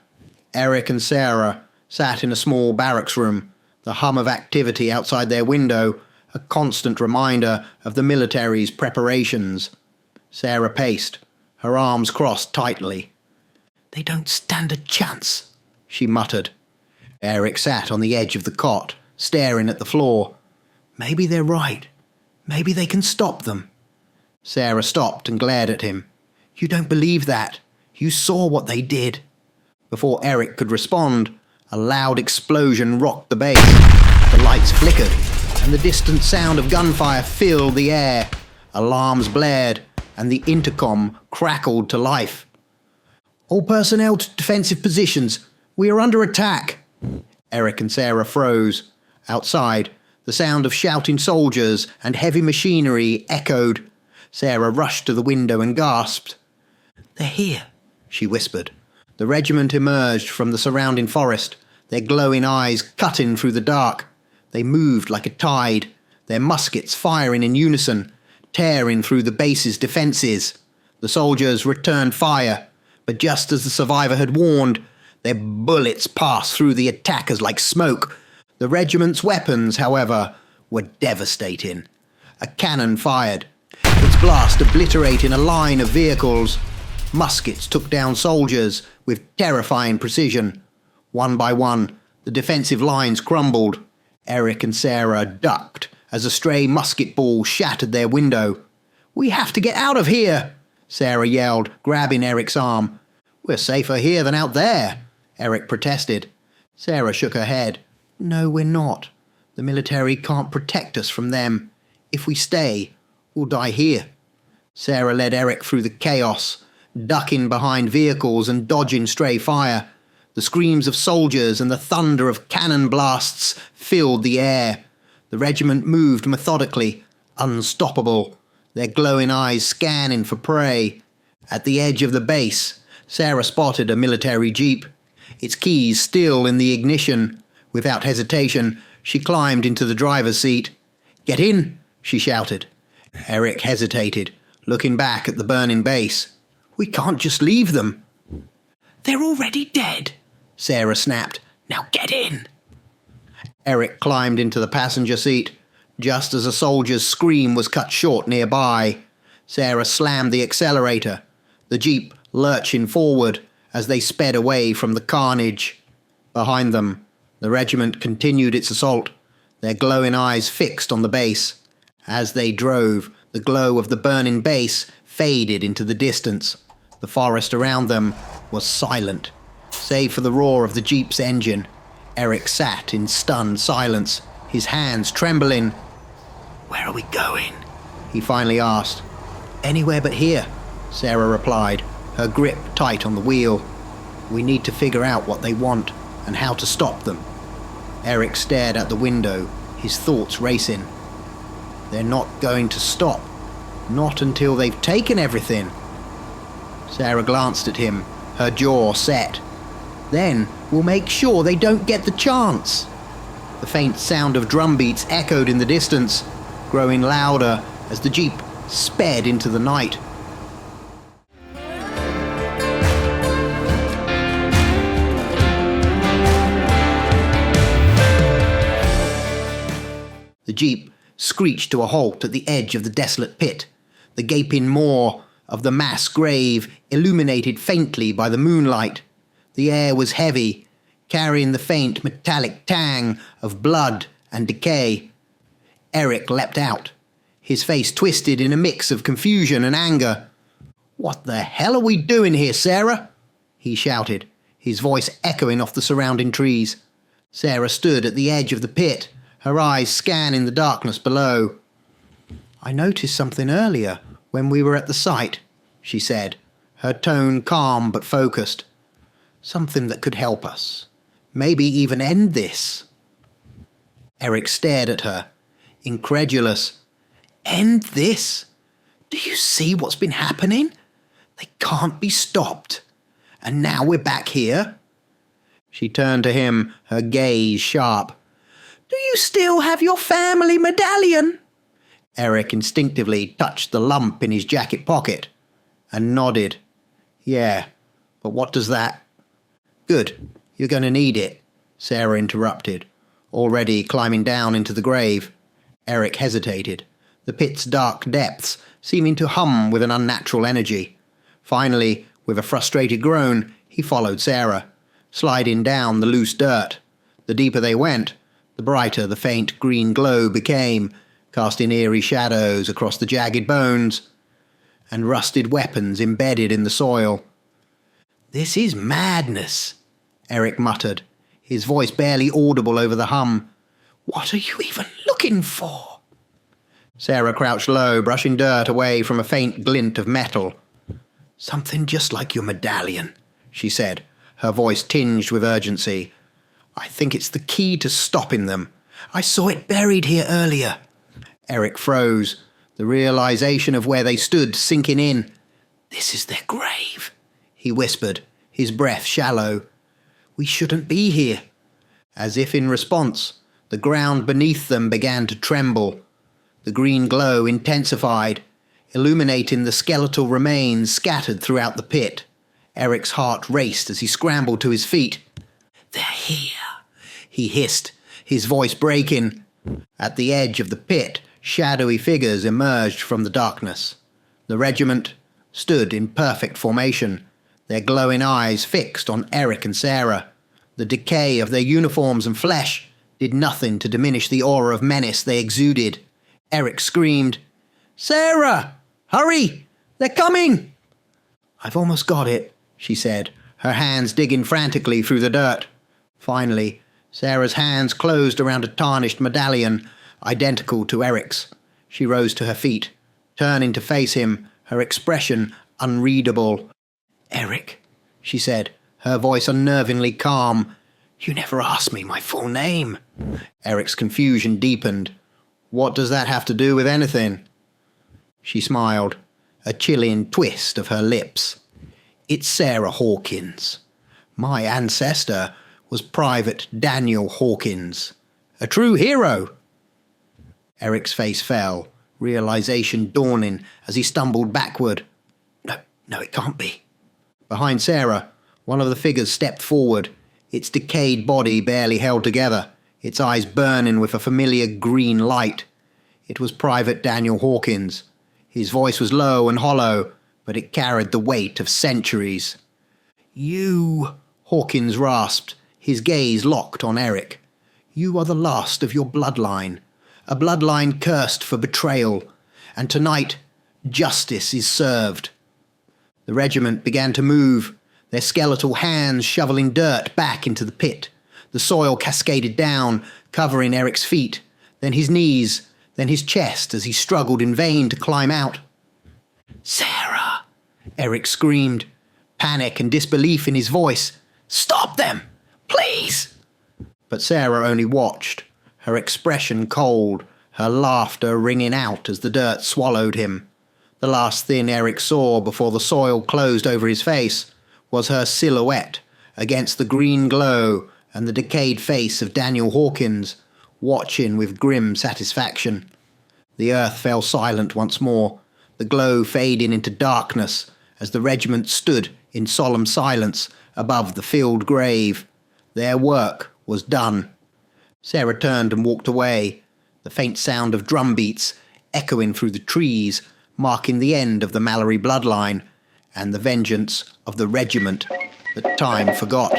Eric and Sarah sat in a small barracks room, the hum of activity outside their window a constant reminder of the military's preparations. Sarah paced, her arms crossed tightly. "They don't stand a chance," she muttered. Eric sat on the edge of the cot, staring at the floor. "Maybe they're right. Maybe they can stop them." Sarah stopped and glared at him. "You don't believe that. You saw what they did." Before Eric could respond, a loud explosion rocked the base. The lights flickered, and the distant sound of gunfire filled the air. Alarms blared, and the intercom crackled to life. "All personnel to defensive positions. We are under attack." Eric and Sarah froze. Outside, the sound of shouting soldiers and heavy machinery echoed. Sarah rushed to the window and gasped. "They're here," she whispered. The regiment emerged from the surrounding forest, their glowing eyes cutting through the dark. They moved like a tide, their muskets firing in unison, tearing through the base's defences. The soldiers returned fire, but just as the survivor had warned, their bullets passed through the attackers like smoke. The regiment's weapons, however, were devastating. A cannon fired, its blast obliterating a line of vehicles. Muskets took down soldiers with terrifying precision. One by one, the defensive lines crumbled. Eric and Sarah ducked as a stray musket ball shattered their window. "We have to get out of here," Sarah yelled, grabbing Eric's arm. "We're safer here than out there," Eric protested. Sarah shook her head. "No, we're not. The military can't protect us from them. If we stay, we'll die here." Sarah led Eric through the chaos, ducking behind vehicles and dodging stray fire. The screams of soldiers and the thunder of cannon blasts filled the air. The regiment moved methodically, unstoppable, their glowing eyes scanning for prey. At the edge of the base, Sarah spotted a military jeep, its keys still in the ignition. Without hesitation, she climbed into the driver's seat. "Get in," she shouted. Eric hesitated, looking back at the burning base. "We can't just leave them." "They're already dead," Sarah snapped. "Now get in." Eric climbed into the passenger seat, just as a soldier's scream was cut short nearby. Sarah slammed the accelerator, the jeep lurching forward as they sped away from the carnage. Behind them, the regiment continued its assault, their glowing eyes fixed on the base. As they drove, the glow of the burning base faded into the distance. The forest around them was silent, save for the roar of the jeep's engine. Eric sat in stunned silence, his hands trembling. "Where are we going?" he finally asked. "Anywhere but here," Sarah replied, her grip tight on the wheel. "We need to figure out what they want and how to stop them." Eric stared out the window, his thoughts racing. "They're not going to stop. Not until they've taken everything." Sarah glanced at him, her jaw set. "Then we'll make sure they don't get the chance." The faint sound of drum beats echoed in the distance, growing louder as the jeep sped into the night. The jeep screeched to a halt at the edge of the desolate pit, the gaping maw of the mass grave illuminated faintly by the moonlight. The air was heavy, carrying the faint metallic tang of blood and decay. Eric leapt out, his face twisted in a mix of confusion and anger. "What the hell are we doing here, Sarah?" he shouted, his voice echoing off the surrounding trees. Sarah stood at the edge of the pit, her eyes scanning the darkness below. "I noticed something earlier when we were at the site," she said, her tone calm but focused. "Something that could help us. Maybe even end this." Eric stared at her, incredulous. "End this? Do you see what's been happening? They can't be stopped. And now we're back here?" She turned to him, her gaze sharp. "Do you still have your family medallion?" Eric instinctively touched the lump in his jacket pocket and nodded. "Yeah, but what does that—" "Good, you're going to need it," Sarah interrupted, already climbing down into the grave. Eric hesitated, the pit's dark depths seeming to hum with an unnatural energy. Finally, with a frustrated groan, he followed Sarah, sliding down the loose dirt. The deeper they went, the brighter the faint green glow became, casting eerie shadows across the jagged bones and rusted weapons embedded in the soil. "This is madness," Eric muttered, his voice barely audible over the hum. "What are you even looking for?" Sarah crouched low, brushing dirt away from a faint glint of metal. "Something just like your medallion," she said, her voice tinged with urgency. "I think it's the key to stopping them. I saw it buried here earlier." Eric froze, the realization of where they stood sinking in. "This is their grave," he whispered, his breath shallow. "We shouldn't be here." As if in response, the ground beneath them began to tremble. The green glow intensified, illuminating the skeletal remains scattered throughout the pit. Eric's heart raced as he scrambled to his feet. "They're here," he hissed, his voice breaking. At the edge of the pit, shadowy figures emerged from the darkness. The regiment stood in perfect formation, their glowing eyes fixed on Eric and Sarah. The decay of their uniforms and flesh did nothing to diminish the aura of menace they exuded. Eric screamed, "Sarah! Hurry! They're coming!" "I've almost got it," she said, her hands digging frantically through the dirt. Finally, Sarah's hands closed around a tarnished medallion, identical to Eric's. She rose to her feet, turning to face him, her expression unreadable. "Eric," she said, her voice unnervingly calm. "You never asked me my full name." Eric's confusion deepened. "What does that have to do with anything?" She smiled, a chilling twist of her lips. "It's Sarah Hawkins. My ancestor was Private Daniel Hawkins, a true hero." Eric's face fell, realization dawning as he stumbled backward. No, it can't be." Behind Sarah, one of the figures stepped forward, its decayed body barely held together, its eyes burning with a familiar green light. It was Private Daniel Hawkins. His voice was low and hollow, but it carried the weight of centuries. "You," Hawkins rasped, his gaze locked on Eric. "You are the last of your bloodline, a bloodline cursed for betrayal, and tonight justice is served." The regiment began to move, their skeletal hands shoveling dirt back into the pit. The soil cascaded down, covering Eric's feet, then his knees, then his chest as he struggled in vain to climb out. "Sarah!" Eric screamed, panic and disbelief in his voice. "Stop them! Please!" But Sarah only watched, her expression cold, her laughter ringing out as the dirt swallowed him. The last thing Eric saw before the soil closed over his face was her silhouette against the green glow and the decayed face of Daniel Hawkins, watching with grim satisfaction. The earth fell silent once more, the glow fading into darkness as the regiment stood in solemn silence above the filled grave. Their work was done. Sarah turned and walked away, the faint sound of drum beats echoing through the trees, marking the end of the Mallory bloodline and the vengeance of the regiment that time forgot.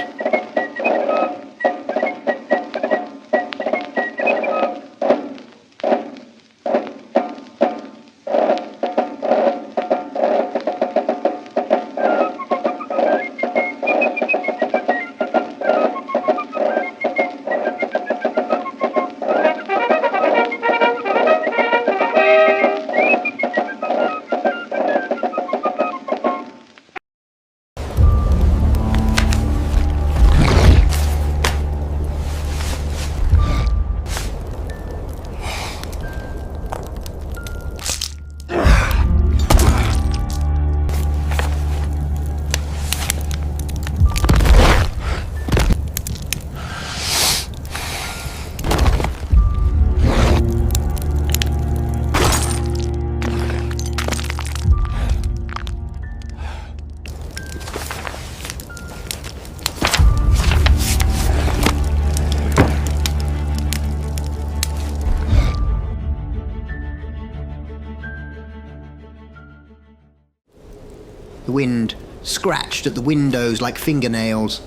The wind scratched at the windows like fingernails.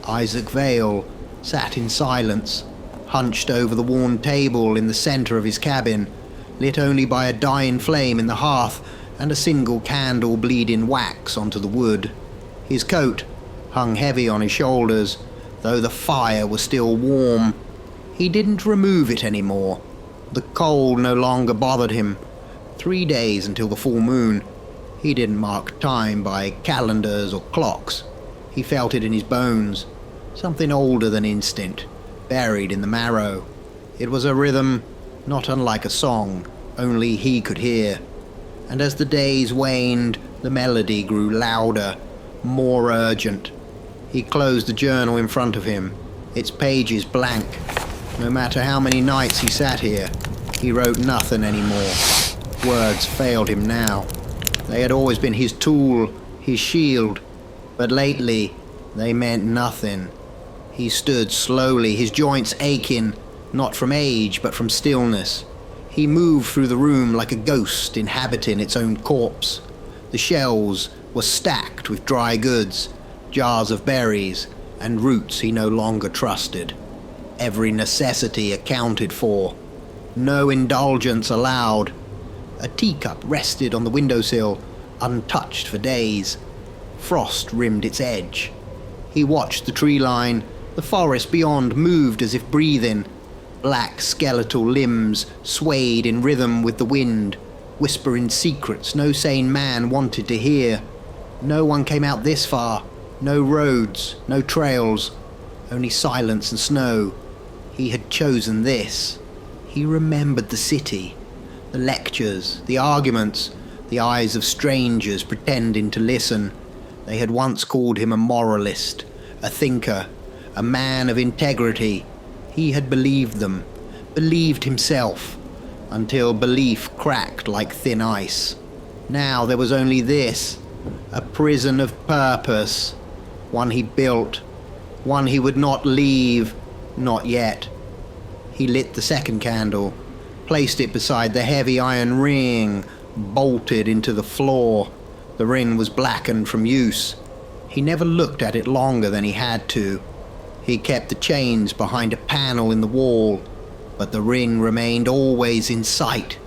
Isaac Vale sat in silence, hunched over the worn table in the centre of his cabin, lit only by a dying flame in the hearth and a single candle bleeding wax onto the wood. His coat hung heavy on his shoulders, though the fire was still warm. He didn't remove it anymore. The cold no longer bothered him. 3 days until the full moon. He didn't mark time by calendars or clocks. He felt it in his bones, something older than instinct, buried in the marrow. It was a rhythm not unlike a song, only he could hear. And as the days waned, the melody grew louder, more urgent. He closed the journal in front of him, its pages blank. No matter how many nights he sat here, he wrote nothing anymore. Words failed him now. They had always been his tool, his shield, but lately they meant nothing. He stood slowly, his joints aching, not from age but from stillness. He moved through the room like a ghost inhabiting its own corpse. The shelves were stacked with dry goods, jars of berries, and roots he no longer trusted. Every necessity accounted for. No indulgence allowed. A teacup rested on the windowsill, untouched for days. Frost rimmed its edge. He watched the tree line. The forest beyond moved as if breathing. Black skeletal limbs swayed in rhythm with the wind, whispering secrets no sane man wanted to hear. No one came out this far. No roads, no trails, only silence and snow. He had chosen this. He remembered the city, the lectures, the arguments, the eyes of strangers pretending to listen. They had once called him a moralist, a thinker, a man of integrity. He had believed them, believed himself, until belief cracked like thin ice. Now there was only this, a prison of purpose, one he built, one he would not leave, not yet. He lit the second candle, placed it beside the heavy iron ring, bolted into the floor. The ring was blackened from use. He never looked at it longer than he had to. He kept the chains behind a panel in the wall, but the ring remained always in sight.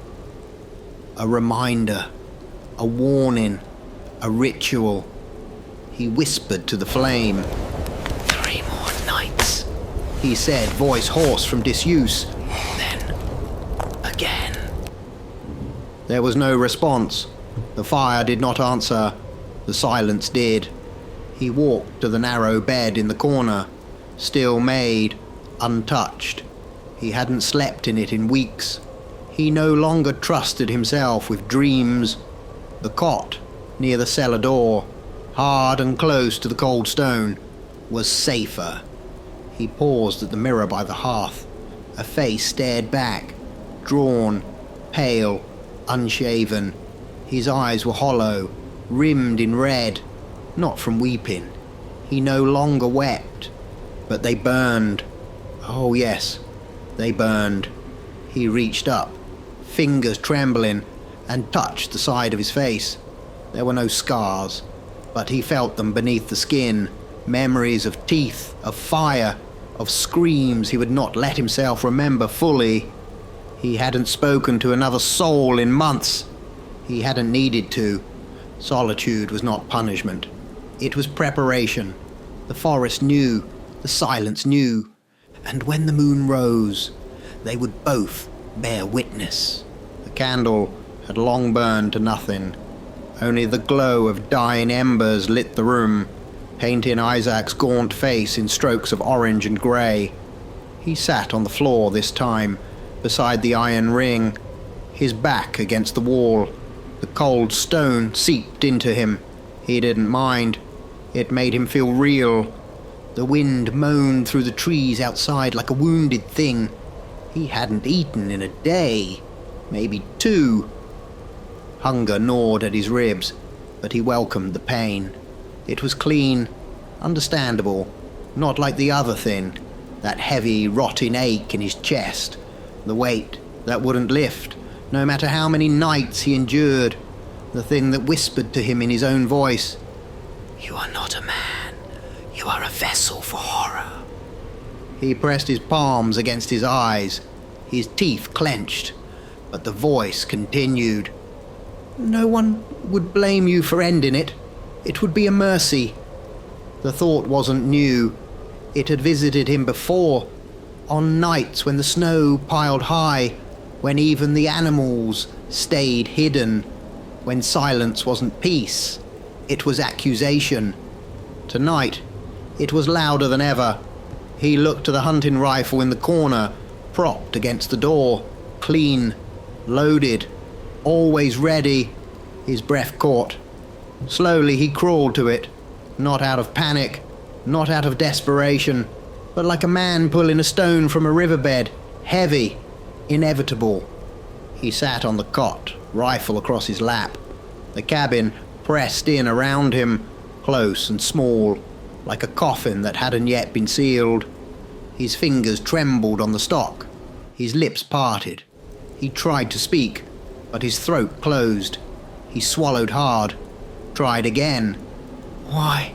A reminder, a warning, a ritual. He whispered to the flame. 3 more nights, he said, voice hoarse from disuse. Then, again. There was no response. The fire did not answer. The silence did. He walked to the narrow bed in the corner, still made, untouched. He hadn't slept in it in weeks. He no longer trusted himself with dreams. The cot, near the cellar door, hard and close to the cold stone, was safer. He paused at the mirror by the hearth. A face stared back, drawn, pale, unshaven. His eyes were hollow, rimmed in red, not from weeping. He no longer wept, but they burned. Oh yes, they burned. He reached up, fingers trembling, and touched the side of his face. There were no scars, but he felt them beneath the skin, memories of teeth, of fire, of screams he would not let himself remember fully. He hadn't spoken to another soul in months. He hadn't needed to. Solitude was not punishment. It was preparation. The forest knew, the silence knew, and when the moon rose, they would both bear witness. The candle had long burned to nothing. Only the glow of dying embers lit the room, painting Isaac's gaunt face in strokes of orange and grey. He sat on the floor this time, beside the iron ring, his back against the wall. The cold stone seeped into him. He didn't mind. It made him feel real. The wind moaned through the trees outside like a wounded thing. He hadn't eaten in a day, maybe 2. Hunger gnawed at his ribs, but he welcomed the pain. It was clean, understandable, not like the other thing, that heavy, rotting ache in his chest, the weight that wouldn't lift, no matter how many nights he endured. The thing that whispered to him in his own voice, "You are not a man. You are a vessel for horror." He pressed his palms against his eyes, his teeth clenched, but the voice continued. "No one would blame you for ending it. It would be a mercy." The thought wasn't new. It had visited him before, on nights when the snow piled high, when even the animals stayed hidden, when silence wasn't peace, it was accusation. Tonight, it was louder than ever. He looked to the hunting rifle in the corner, propped against the door, clean, loaded, always ready. His breath caught. Slowly he crawled to it, not out of panic, not out of desperation, but like a man pulling a stone from a riverbed, heavy, inevitable. He sat on the cot, rifle across his lap. The cabin pressed in around him, close and small, like a coffin that hadn't yet been sealed. His fingers trembled on the stock. His lips parted. He tried to speak, but his throat closed. He swallowed hard. Tried again. "Why?"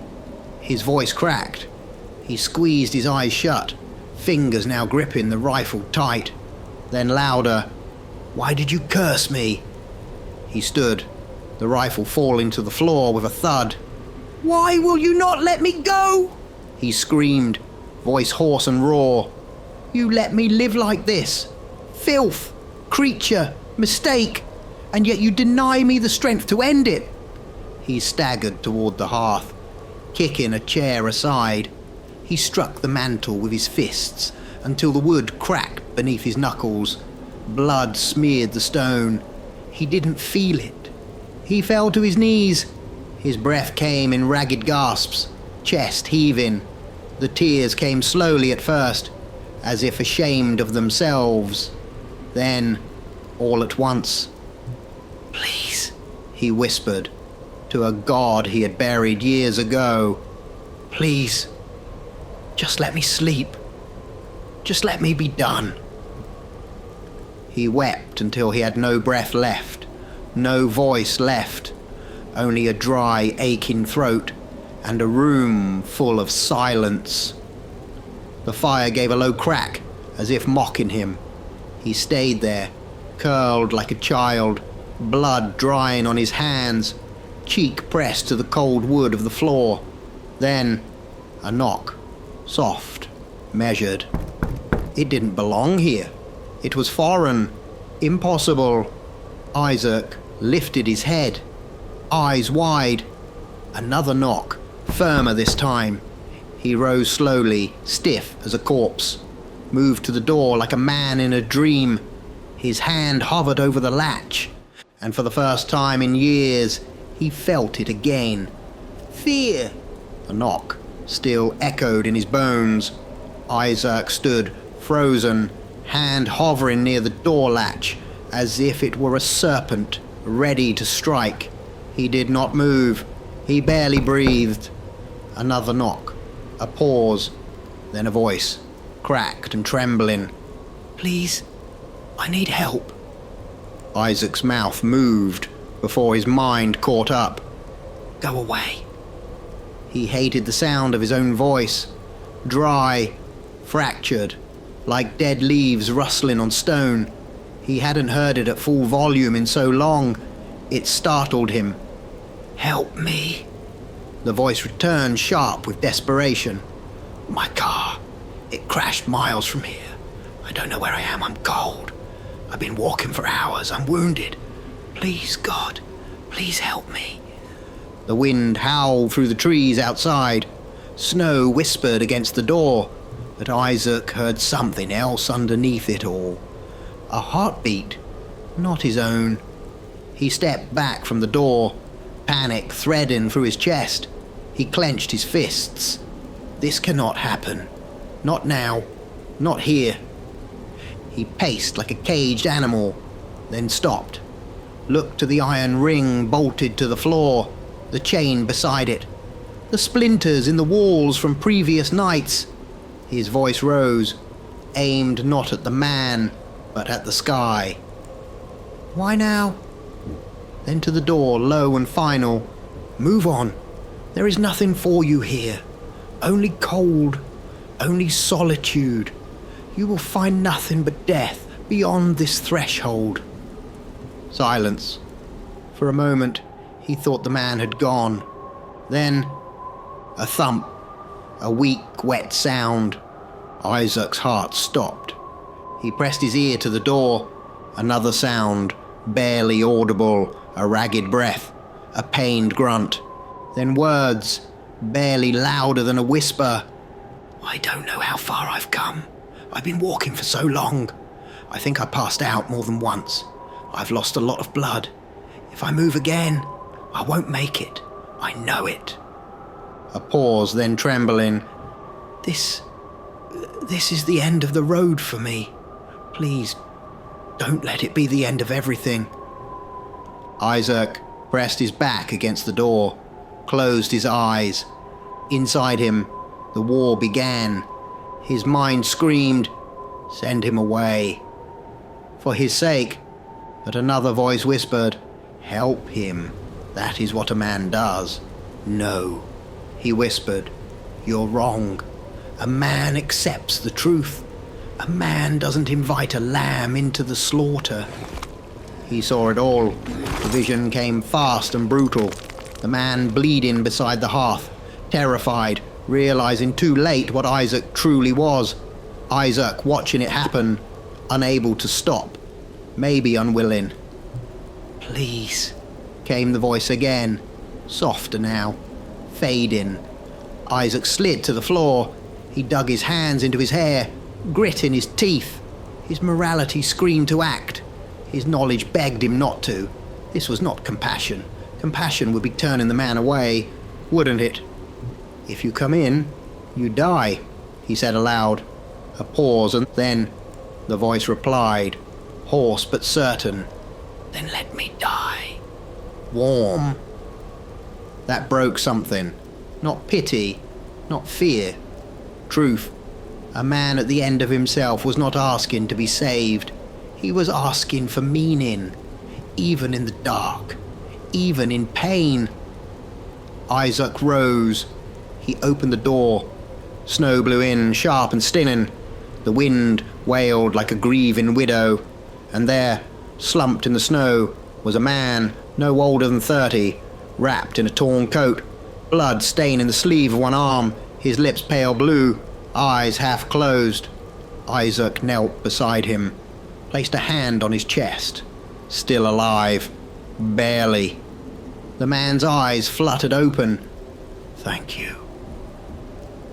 His voice cracked. He squeezed his eyes shut, fingers now gripping the rifle tight. Then louder. "Why did you curse me?" He stood, the rifle falling to the floor with a thud. "Why will you not let me go?" He screamed, voice hoarse and raw. "You let me live like this. Filth, creature, mistake, and yet you deny me the strength to end it." He staggered toward the hearth, kicking a chair aside. He struck the mantel with his fists until the wood cracked beneath his knuckles. Blood smeared the stone. He didn't feel it. He fell to his knees. His breath came in ragged gasps, chest heaving. The tears came slowly at first, as if ashamed of themselves. Then, all at once, "Please," he whispered, to a god he had buried years ago. "Please, just let me sleep. Just let me be done." He wept until he had no breath left, no voice left, only a dry, aching throat and a room full of silence. The fire gave a low crack, as if mocking him. He stayed there, curled like a child, blood drying on his hands, cheek pressed to the cold wood of the floor. Then, a knock, soft, measured. It didn't belong here. It was foreign, impossible. Isaac lifted his head, eyes wide. Another knock, firmer this time. He rose slowly, stiff as a corpse, moved to the door like a man in a dream. His hand hovered over the latch, and for the first time in years, he felt it again. Fear! The knock still echoed in his bones. Isaac stood, frozen, hand hovering near the door latch, as if it were a serpent, ready to strike. He did not move. He barely breathed. Another knock. A pause. Then a voice, cracked and trembling. "Please, I need help." Isaac's mouth moved before his mind caught up. "Go away." He hated the sound of his own voice. Dry, fractured, like dead leaves rustling on stone. He hadn't heard it at full volume in so long. It startled him. "Help me." The voice returned sharp with desperation. "My car. It crashed miles from here. I don't know where I am. I'm cold. I've been walking for hours. I'm wounded. Please, God, please help me." The wind howled through the trees outside. Snow whispered against the door, but Isaac heard something else underneath it all. A heartbeat, not his own. He stepped back from the door, panic threading through his chest. He clenched his fists. This cannot happen. Not now. Not here. He paced like a caged animal, then stopped. Looked to the iron ring bolted to the floor, the chain beside it, the splinters in the walls from previous nights. His voice rose, aimed not at the man, but at the sky. "Why now?" then to the door, low and final. "Move on. There is nothing for you here. Only cold, only solitude. You will find nothing but death beyond this threshold." Silence. For a moment, he thought the man had gone. Then, a thump, a weak, wet sound. Isaac's heart stopped. He pressed his ear to the door. Another sound, barely audible, a ragged breath, a pained grunt. Then words, barely louder than a whisper. "I don't know how far I've come. I've been walking for so long. I think I passed out more than once. I've lost a lot of blood. If I move again, I won't make it. I know it." A pause, then trembling. This is the end of the road for me. Please, don't let it be the end of everything." Isaac pressed his back against the door, closed his eyes. Inside him, the war began. His mind screamed, "Send him away." For his sake, but another voice whispered, "Help him. That is what a man does." "No," he whispered, "you're wrong. A man accepts the truth. A man doesn't invite a lamb into the slaughter." He saw it all. The vision came fast and brutal. The man bleeding beside the hearth, terrified, realizing too late what Isaac truly was. Isaac watching it happen, unable to stop, maybe unwilling. "Please," came the voice again, softer now, fading. Isaac slid to the floor. He dug his hands into his hair, gritting his teeth. His morality screamed to act. His knowledge begged him not to. This was not compassion. Compassion would be turning the man away, wouldn't it? "If you come in, you die," he said aloud. A pause, and then the voice replied, hoarse but certain, "Then let me die." Warm. That broke something. Not pity, not fear. Truth. A man at the end of himself was not asking to be saved. He was asking for meaning, even in the dark, even in pain. Isaac rose. He opened the door. Snow blew in, sharp and stinging. The wind wailed like a grieving widow. And there, slumped in the snow, was a man no older than 30, wrapped in a torn coat, blood staining the sleeve of one arm, his lips pale blue, eyes half closed. Isaac knelt beside him, placed a hand on his chest. Still alive. Barely. The man's eyes fluttered open. "Thank you,"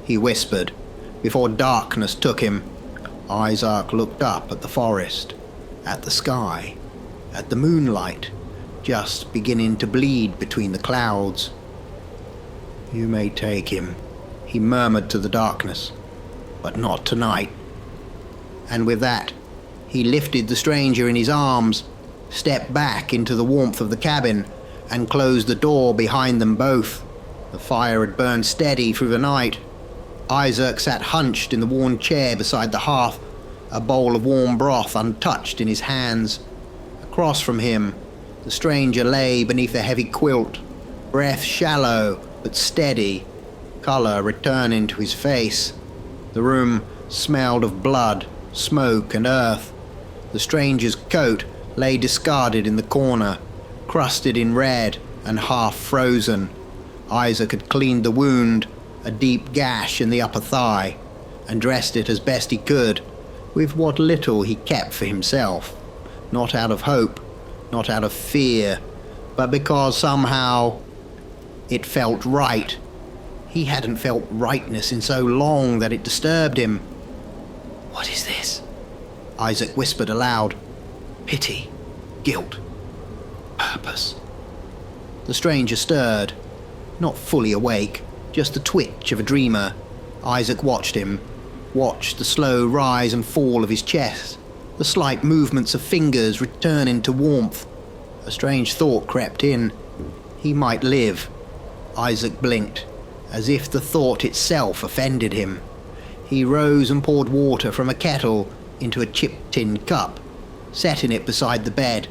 he whispered, before darkness took him. Isaac looked up at the forest, at the sky, at the moonlight, just beginning to bleed between the clouds. "You may take him," he murmured to the darkness, "but not tonight." And with that, he lifted the stranger in his arms, stepped back into the warmth of the cabin, and closed the door behind them both. The fire had burned steady through the night. Isaac sat hunched in the worn chair beside the hearth, a bowl of warm broth untouched in his hands. Across from him, the stranger lay beneath a heavy quilt, breath shallow but steady, colour returning to his face. The room smelled of blood, smoke and earth. The stranger's coat lay discarded in the corner, crusted in red and half frozen. Isaac had cleaned the wound, a deep gash in the upper thigh, and dressed it as best he could, with what little he kept for himself, not out of hope, not out of fear, but because somehow it felt right. He hadn't felt rightness in so long that it disturbed him. "What is this?" Isaac whispered aloud. "Pity, guilt, purpose." The stranger stirred, not fully awake, just the twitch of a dreamer. Isaac watched him, watched the slow rise and fall of his chest, the slight movements of fingers returning to warmth. A strange thought crept in. He might live. Isaac blinked, as if the thought itself offended him. He rose and poured water from a kettle into a chipped tin cup, setting it beside the bed.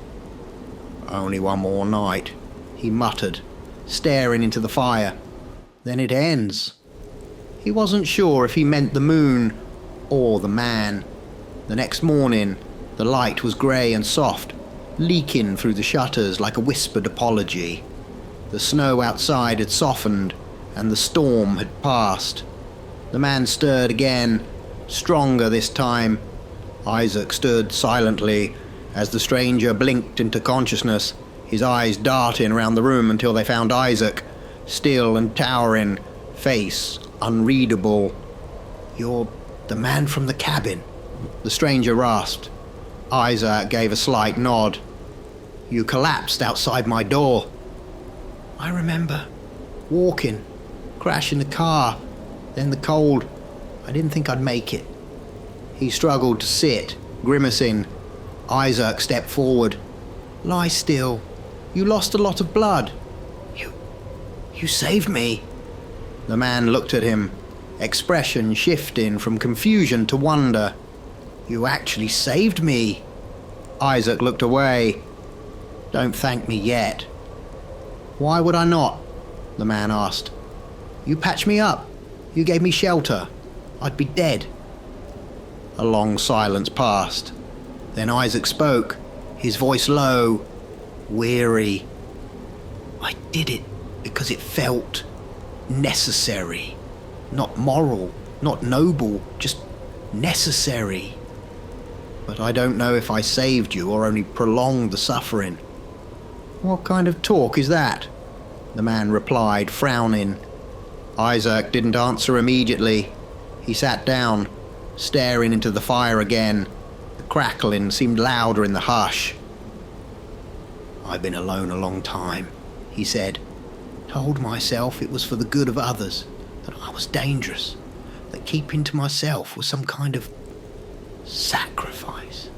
Only one more night, he muttered, staring into the fire. Then it ends. He wasn't sure if he meant the moon or the man. The next morning, the light was grey and soft, leaking through the shutters like a whispered apology. The snow outside had softened, and the storm had passed. The man stirred again, stronger this time. Isaac stood silently as the stranger blinked into consciousness, his eyes darting around the room until they found Isaac, still and towering, face unreadable. "You're the man from the cabin," the stranger rasped. Isaac gave a slight nod. "You collapsed outside my door." "I remember. Walking. Crashing the car. Then the cold. I didn't think I'd make it." He struggled to sit, grimacing. Isaac stepped forward. "Lie still. You lost a lot of blood." You saved me." The man looked at him, expression shifting from confusion to wonder. "You actually saved me." Isaac looked away. "Don't thank me yet." "Why would I not?" the man asked. "You patched me up. You gave me shelter. I'd be dead." A long silence passed. Then Isaac spoke, his voice low, weary. "I did it because it felt necessary. Not moral, not noble, just necessary. But I don't know if I saved you or only prolonged the suffering." "What kind of talk is that?" the man replied, frowning. Isaac didn't answer immediately. He sat down, staring into the fire again. The crackling seemed louder in the hush. "I've been alone a long time," he said. "Told myself it was for the good of others, that I was dangerous, that keeping to myself was some kind of sacrifice.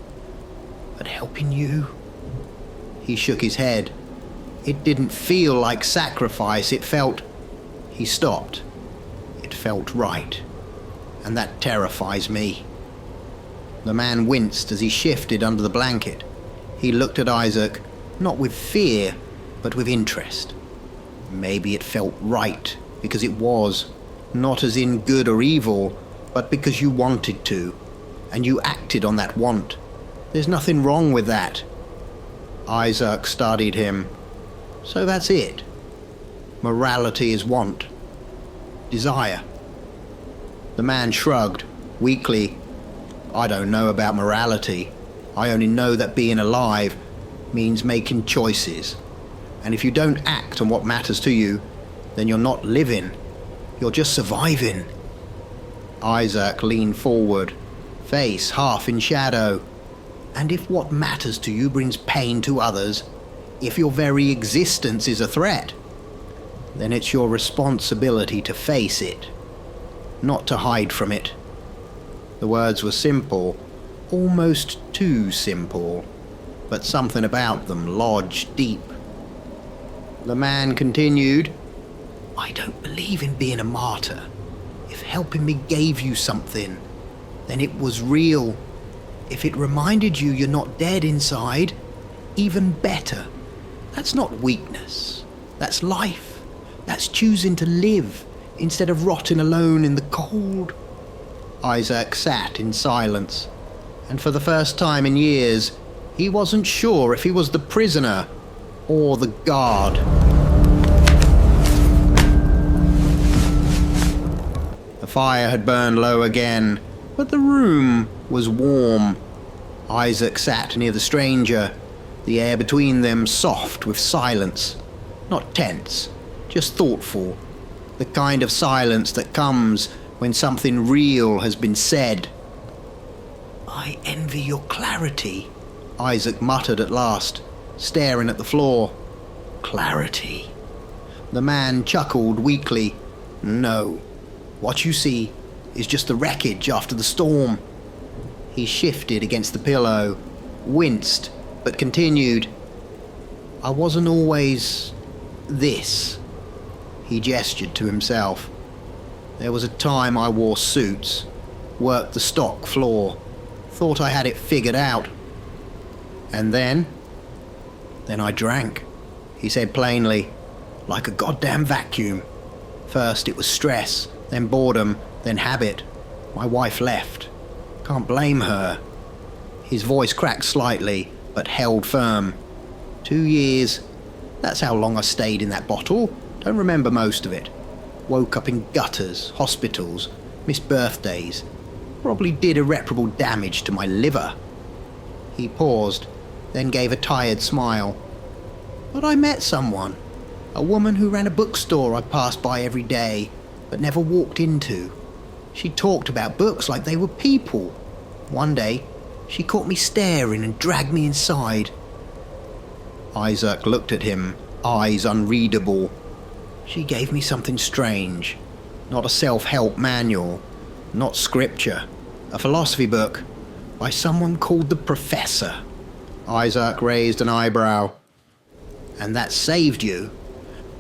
But helping you..." He shook his head. "It didn't feel like sacrifice, it felt..." He stopped. "It felt right. And that terrifies me." The man winced as he shifted under the blanket. He looked at Isaac, not with fear, but with interest. Maybe it felt right, because it was, not as in good or evil, but because you wanted to, and you acted on that want. There's nothing wrong with that. Isaac studied him. "So that's it. Morality is want. Desire." The man shrugged, weakly. "I don't know about morality. I only know that being alive means making choices. And if you don't act on what matters to you, then you're not living. You're just surviving." Isaac leaned forward, face half in shadow. "And if what matters to you brings pain to others, if your very existence is a threat, then it's your responsibility to face it, not to hide from it." The words were simple, almost too simple, but something about them lodged deep. The man continued, "I don't believe in being a martyr. If helping me gave you something, then it was real. If it reminded you you're not dead inside, even better. That's not weakness. That's life. That's choosing to live instead of rotting alone in the cold." Isaac sat in silence, and for the first time in years, he wasn't sure if he was the prisoner or the guard. The fire had burned low again, but the room was warm. Isaac sat near the stranger, the air between them soft with silence. Not tense, just thoughtful. The kind of silence that comes when something real has been said. "I envy your clarity," Isaac muttered at last, staring at the floor. "Clarity." The man chuckled weakly. "No. What you see is just the wreckage after the storm." He shifted against the pillow, winced, but continued. "I wasn't always this." He gestured to himself. "There was a time I wore suits, worked the stock floor, thought I had it figured out. And then Then I drank, he said plainly, like a goddamn vacuum. First it was stress, then boredom, then habit. My wife left. Can't blame her. His voice cracked slightly, but held firm. 2 years. That's how long I stayed in that bottle. Don't remember most of it. Woke up in gutters, hospitals, missed birthdays. Probably did irreparable damage to my liver. He paused, then gave a tired smile. But I met someone. A woman who ran a bookstore I passed by every day, but never walked into. She talked about books like they were people. One day, she caught me staring and dragged me inside. Isaac looked at him, eyes unreadable. She gave me something strange. Not a self-help manual, not scripture. A philosophy book by someone called the Professor. Isaac raised an eyebrow. And that saved you?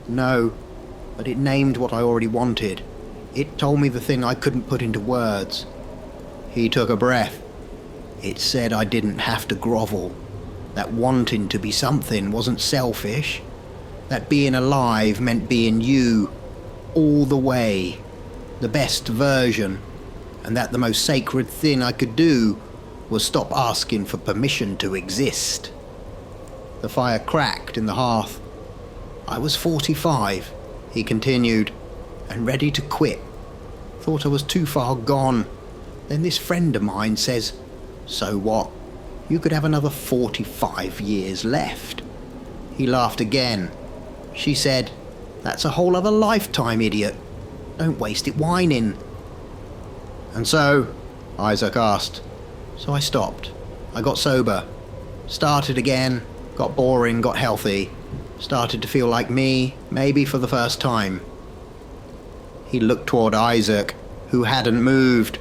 No, but it named what I already wanted. It told me the thing I couldn't put into words. He took a breath. It said I didn't have to grovel. That wanting to be something wasn't selfish. That being alive meant being you, all the way, the best version, and that the most sacred thing I could do was stop asking for permission to exist. The fire cracked in the hearth. I was 45, he continued, and ready to quit. Thought I was too far gone. Then this friend of mine says, so what? You could have another 45 years left. He laughed again. She said, that's a whole other lifetime, idiot. Don't waste it whining. And so, Isaac asked. So I stopped. I got sober. Started again. Got boring, got healthy. Started to feel like me, maybe for the first time. He looked toward Isaac, who hadn't moved.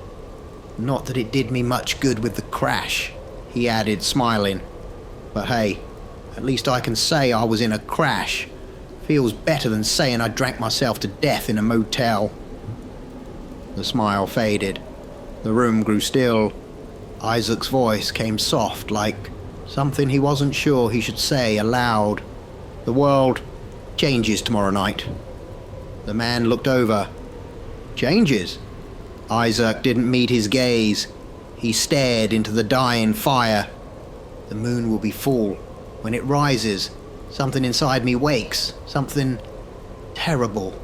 Not that it did me much good with the crash, he added, smiling. But hey, at least I can say I was in a crash. Feels better than saying I drank myself to death in a motel. The smile faded. The room grew still. Isaac's voice came soft, like something he wasn't sure he should say aloud. The world changes tomorrow night. The man looked over. Changes? Isaac didn't meet his gaze. He stared into the dying fire. The moon will be full. When it rises, something inside me wakes. Something terrible.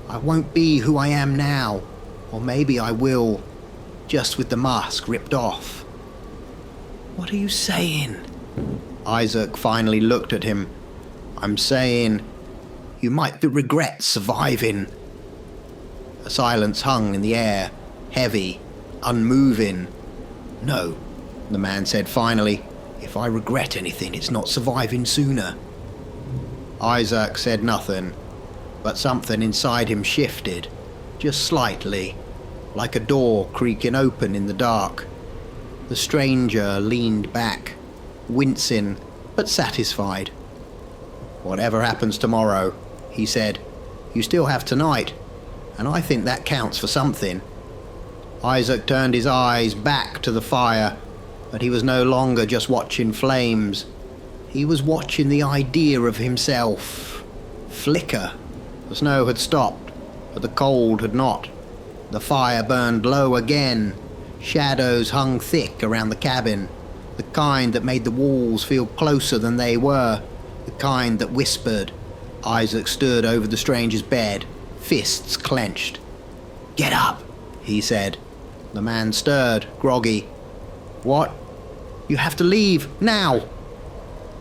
I won't be who I am now. Or maybe I will, just with the mask ripped off. What are you saying? Isaac finally looked at him. I'm saying, you might regret surviving. A silence hung in the air, heavy, unmoving. No, the man said finally. If I regret anything, it's not surviving sooner. Isaac said nothing, but something inside him shifted, just slightly, like a door creaking open in the dark. The stranger leaned back, wincing but satisfied. Whatever happens tomorrow, he said, you still have tonight, and I think that counts for something. Isaac turned his eyes back to the fire, but he was no longer just watching flames. He was watching the idea of himself flicker. The snow had stopped, but the cold had not. The fire burned low again. Shadows hung thick around the cabin, the kind that made the walls feel closer than they were, the kind that whispered. Isaac stood over the stranger's bed, fists clenched. Get up, he said. The man stirred, groggy. What? You have to leave, now!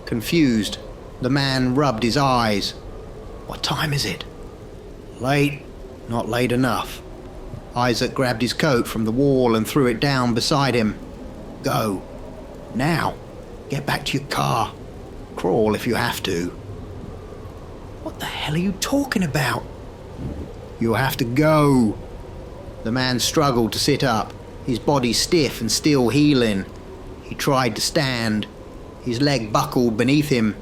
Confused, the man rubbed his eyes. What time is it? Late. Not late enough. Isaac grabbed his coat from the wall and threw it down beside him. Go. Now. Get back to your car. Crawl if you have to. What the hell are you talking about? You have to go. The man struggled to sit up, his body stiff and still healing. He tried to stand. His leg buckled beneath him.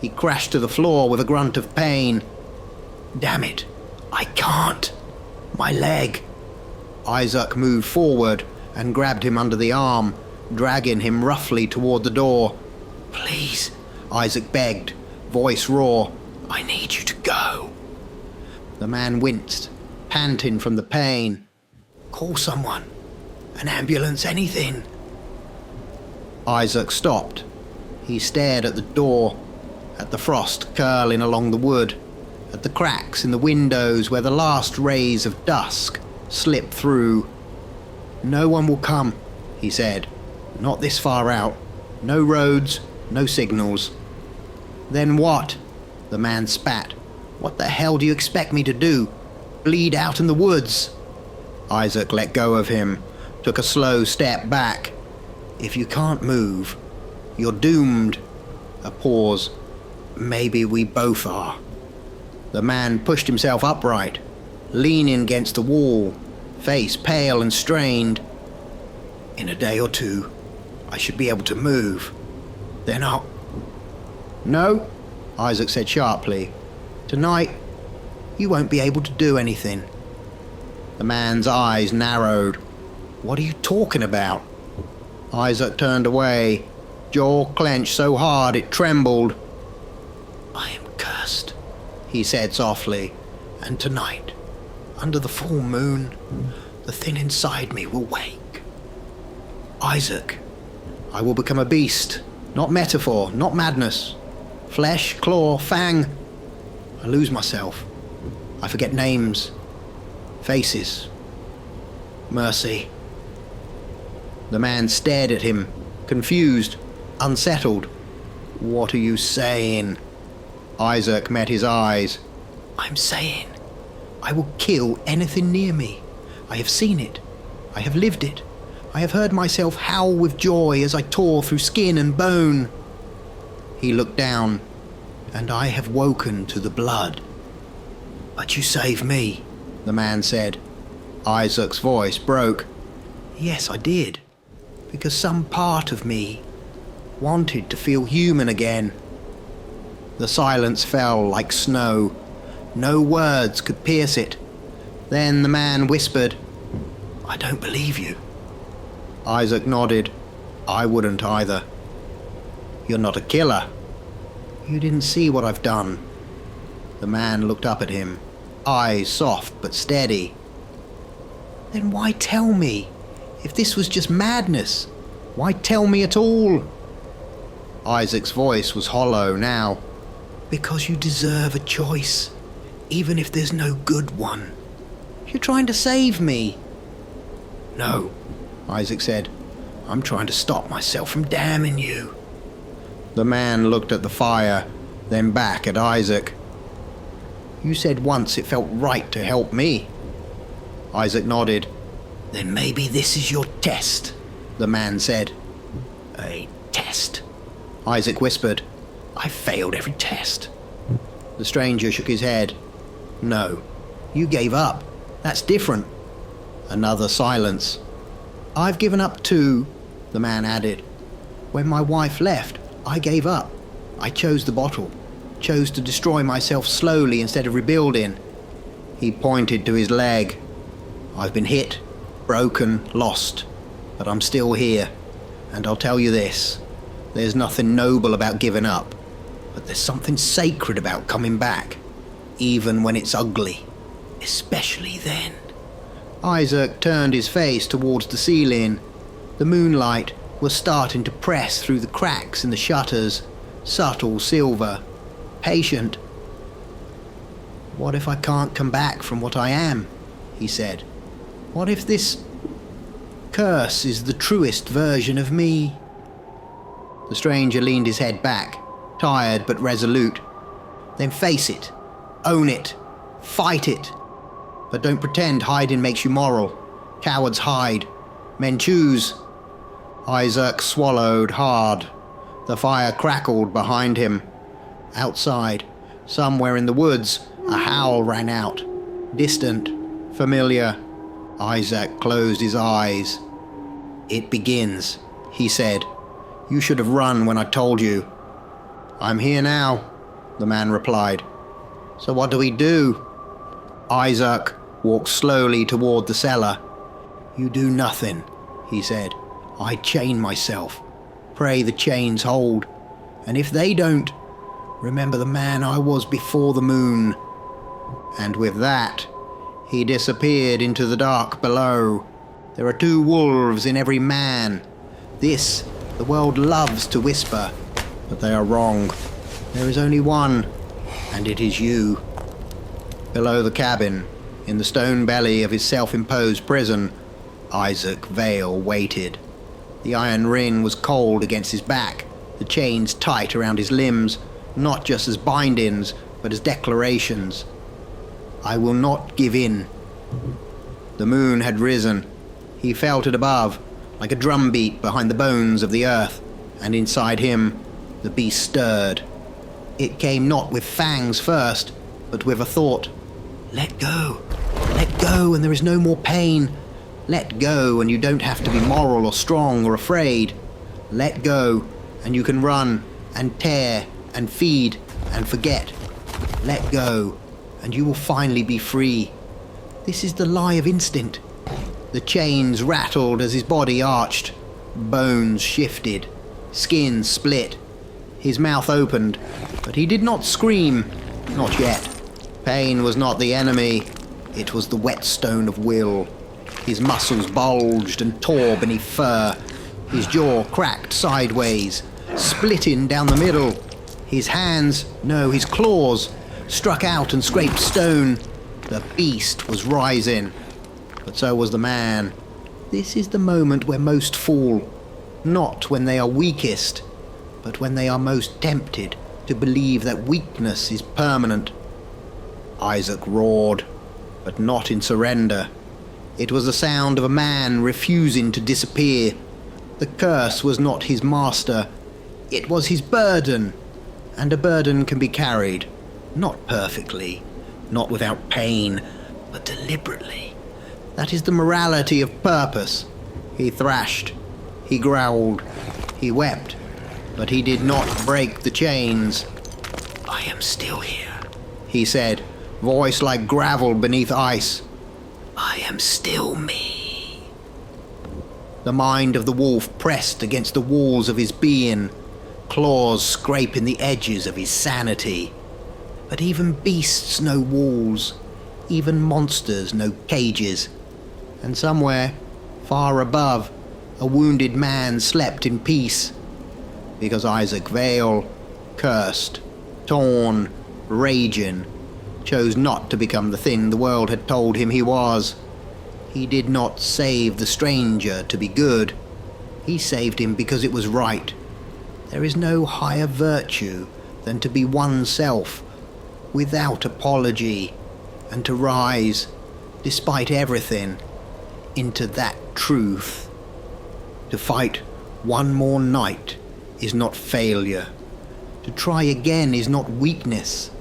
He crashed to the floor with a grunt of pain. Damn it. I can't. My leg. Isaac moved forward and grabbed him under the arm, dragging him roughly toward the door. Please, Isaac begged, voice raw. I need you to go. The man winced, panting from the pain. Call someone. An ambulance, anything. Isaac stopped. He stared at the door, at the frost curling along the wood, at the cracks in the windows where the last rays of dusk slipped through. No one will come, he said. Not this far out. No roads, no signals. Then what? The man spat. What the hell do you expect me to do? Bleed out in the woods? Isaac let go of him, took a slow step back. If you can't move, you're doomed. A pause. Maybe we both are. The man pushed himself upright, leaning against the wall, face pale and strained. In a day or two, I should be able to move. Then I'll... No, Isaac said sharply. Tonight, you won't be able to do anything. The man's eyes narrowed. What are you talking about? Isaac turned away, jaw clenched so hard it trembled. I am cursed, he said softly, and tonight, under the full moon, the thing inside me will wake. Isaac, I will become a beast, not metaphor, not madness. Flesh, claw, fang. I lose myself. I forget names, faces. Mercy. The man stared at him, confused, unsettled. What are you saying? Isaac met his eyes. I'm saying I will kill anything near me. I have seen it. I have lived it. I have heard myself howl with joy as I tore through skin and bone. He looked down, and I have woken to the blood. But you saved me, the man said. Isaac's voice broke. Yes, I did, because some part of me wanted to feel human again. The silence fell like snow. No words could pierce it. Then the man whispered, I don't believe you. Isaac nodded. I wouldn't either. You're not a killer. You didn't see what I've done. The man looked up at him, eyes soft but steady. Then why tell me? If this was just madness, why tell me at all? Isaac's voice was hollow now. Because you deserve a choice, even if there's no good one. You're trying to save me. No, Isaac said. I'm trying to stop myself from damning you. The man looked at the fire, then back at Isaac. You said once it felt right to help me. Isaac nodded. Then maybe this is your test, the man said. A test? Isaac whispered. I failed every test. The stranger shook his head. No, you gave up. That's different. Another silence. I've given up too, the man added. When my wife left, I gave up. I chose the bottle. Chose to destroy myself slowly instead of rebuilding. He pointed to his leg. I've been hit, broken, lost, but I'm still here. And I'll tell you this. There's nothing noble about giving up, but there's something sacred about coming back, even when it's ugly, especially then. Isaac turned his face towards the ceiling. The moonlight was starting to press through the cracks in the shutters, subtle silver, patient. What if I can't come back from what I am? He said. What if this curse is the truest version of me? The stranger leaned his head back, tired but resolute. Then face it, own it, fight it. But don't pretend hiding makes you moral. Cowards hide, men choose. Isaac swallowed hard. The fire crackled behind him. Outside, somewhere in the woods, a howl rang out. Distant, familiar. Isaac closed his eyes. It begins, he said. You should have run when I told you. I'm here now, the man replied. So what do we do? Isaac walked slowly toward the cellar. You do nothing, he said. I chain myself. Pray the chains hold. And if they don't, remember the man I was before the moon. And with that, he disappeared into the dark below. There are 2 wolves in every man. This, the world loves to whisper, but they are wrong. There is only one, and it is you. Below the cabin, in the stone belly of his self-imposed prison, Isaac Vale waited. The iron ring was cold against his back, the chains tight around his limbs, not just as bindings, but as declarations. I will not give in. The moon had risen. He felt it above, like a drumbeat behind the bones of the earth, and inside him, the beast stirred. It came not with fangs first, but with a thought. Let go, and there is no more pain. Let go, and you don't have to be moral or strong or afraid. Let go, and you can run and tear and feed and forget. Let go, and you will finally be free. This is the lie of instinct. The chains rattled as his body arched. Bones shifted. Skin split. His mouth opened, but he did not scream. Not yet. Pain was not the enemy. It was the whetstone of will. His muscles bulged and tore beneath fur. His jaw cracked sideways, splitting down the middle. His hands, no, his claws, struck out and scraped stone. The beast was rising. But so was the man. This is the moment where most fall. Not when they are weakest, but when they are most tempted to believe that weakness is permanent. Isaac roared, but not in surrender. It was the sound of a man refusing to disappear. The curse was not his master. It was his burden. And a burden can be carried, not perfectly, not without pain, but deliberately. That is the morality of purpose. He thrashed. He growled. He wept. But he did not break the chains. I am still here, he said, voice like gravel beneath ice. I am still me. The mind of the wolf pressed against the walls of his being, claws scraping the edges of his sanity. But even beasts know walls, even monsters know cages. And somewhere, far above, a wounded man slept in peace. Because Isaac Vale, cursed, torn, raging, chose not to become the thing the world had told him he was. He did not save the stranger to be good. He saved him because it was right. There is no higher virtue than to be oneself, without apology, and to rise, despite everything, into that truth. To fight one more night is not failure. To try again is not weakness.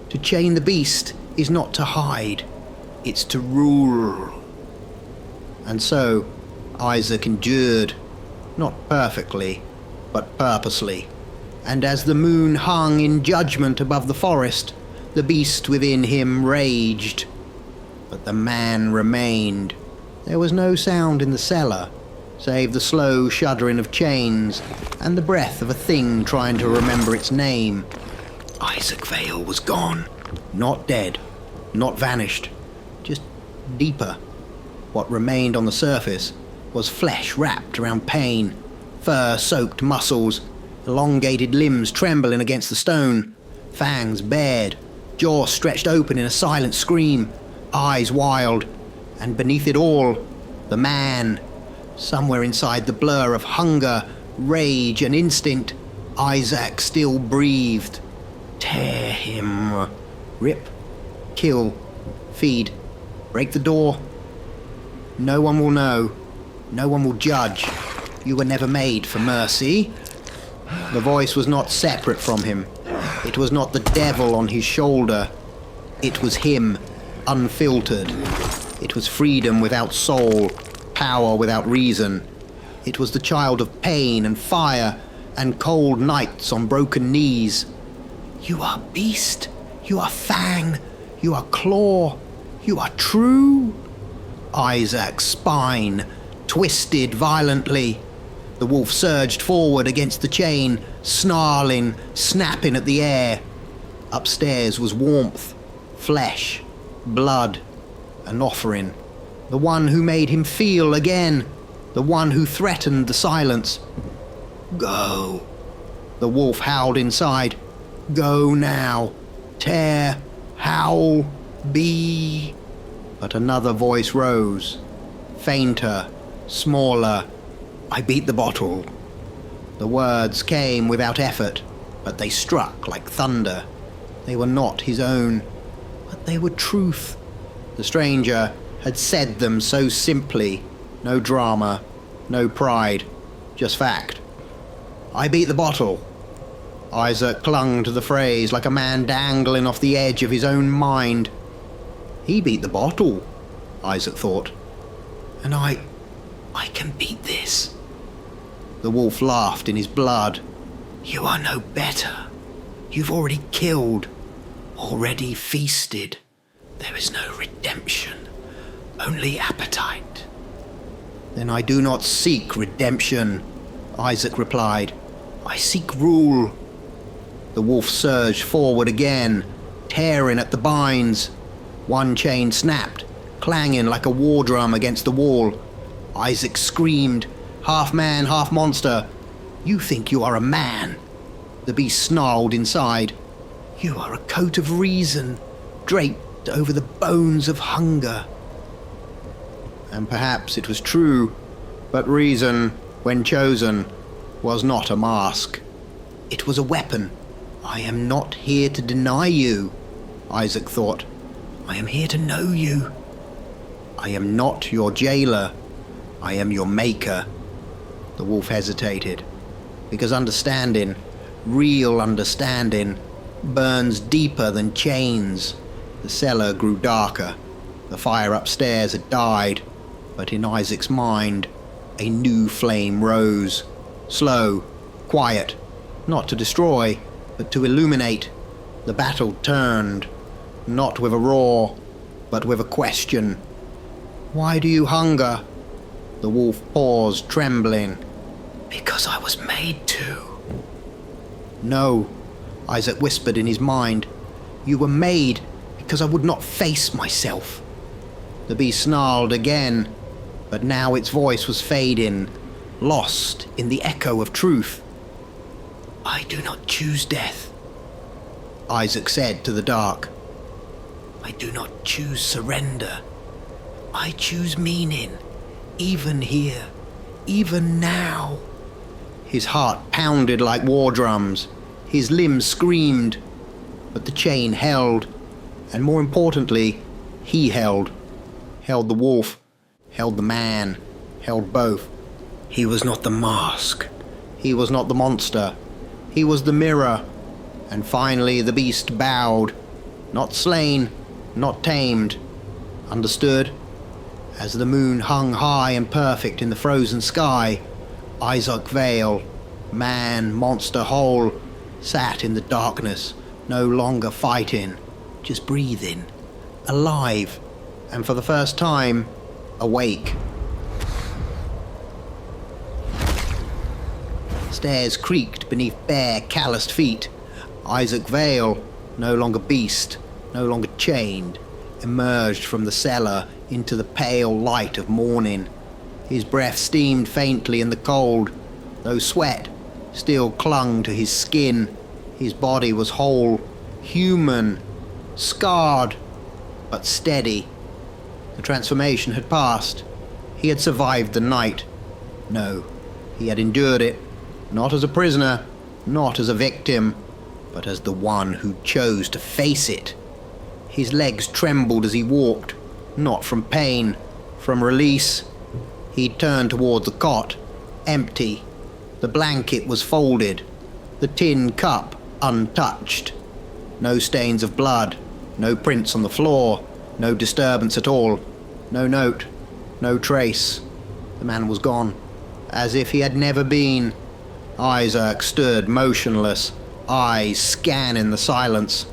To chain the beast is not to hide. It's to rule. And so, Isaac endured, not perfectly, but purposely. And as the moon hung in judgment above the forest, the beast within him raged. But the man remained. There was no sound in the cellar, save the slow shuddering of chains and the breath of a thing trying to remember its name. Isaac Vale was gone. Not dead. Not vanished. Just deeper. What remained on the surface was flesh wrapped around pain, fur-soaked muscles, elongated limbs trembling against the stone, fangs bared, jaw stretched open in a silent scream, eyes wild, and beneath it all, the man. Somewhere inside the blur of hunger, rage, and instinct, Isaac still breathed. Tear him. Rip. Kill. Feed. Break the door. No one will know. No one will judge. You were never made for mercy. The voice was not separate from him. It was not the devil on his shoulder. It was him, unfiltered. It was freedom without soul, power without reason. It was the child of pain and fire and cold nights on broken knees. You are beast. You are fang. You are claw. You are true. Isaac's spine twisted violently. The wolf surged forward against the chain, snarling, snapping at the air. Upstairs was warmth, flesh, blood, an offering. The one who made him feel again. The one who threatened the silence. Go. The wolf howled inside. Go now. Tear. Howl. Be. But another voice rose. Fainter. Smaller. I beat the bottle. The words came without effort, but they struck like thunder. They were not his own, but they were truth. The stranger had said them so simply. No drama, no pride, just fact. I beat the bottle. Isaac clung to the phrase like a man dangling off the edge of his own mind. He beat the bottle, Isaac thought. And I can beat this. The wolf laughed in his blood. You are no better. You've already killed, already feasted. There is no redemption, only appetite. Then I do not seek redemption, Isaac replied. I seek rule. The wolf surged forward again, tearing at the binds. One chain snapped, clanging like a war drum against the wall. Isaac screamed, half man, half monster. You think you are a man. The beast snarled inside. You are a coat of reason, draped over the bones of hunger. And perhaps it was true, but reason, when chosen, was not a mask. It was a weapon. I am not here to deny you, Isaac thought. I am here to know you. I am not your jailer. I am your maker. The wolf hesitated, because understanding, real understanding, burns deeper than chains. The cellar grew darker. The fire upstairs had died, but in Isaac's mind, a new flame rose. Slow, quiet, not to destroy, but to illuminate. The battle turned, not with a roar, but with a question. Why do you hunger? The wolf paused, trembling. Because I was made to. No, Isaac whispered in his mind. You were made because I would not face myself. The beast snarled again, but now its voice was fading, lost in the echo of truth. I do not choose death, Isaac said to the dark. I do not choose surrender. I choose meaning, even here, even now. His heart pounded like war drums. His limbs screamed. But the chain held. And more importantly, he held. Held the wolf. Held the man. Held both. He was not the mask. He was not the monster. He was the mirror. And finally the beast bowed. Not slain. Not tamed. Understood? As the moon hung high and perfect in the frozen sky, Isaac Vale, man, monster, whole, sat in the darkness, no longer fighting, just breathing, alive, and for the first time, awake. Stairs creaked beneath bare, calloused feet. Isaac Vale, no longer beast, no longer chained, emerged from the cellar into the pale light of morning. His breath steamed faintly in the cold, though sweat still clung to his skin. His body was whole, human, scarred, but steady. The transformation had passed. He had survived the night. No, he had endured it, not as a prisoner, not as a victim, but as the one who chose to face it. His legs trembled as he walked, not from pain, from release. He turned toward the cot, empty. The blanket was folded, the tin cup untouched. No stains of blood, no prints on the floor, no disturbance at all, no note, no trace. The man was gone, as if he had never been. Isaac stood motionless, eyes scanning the silence.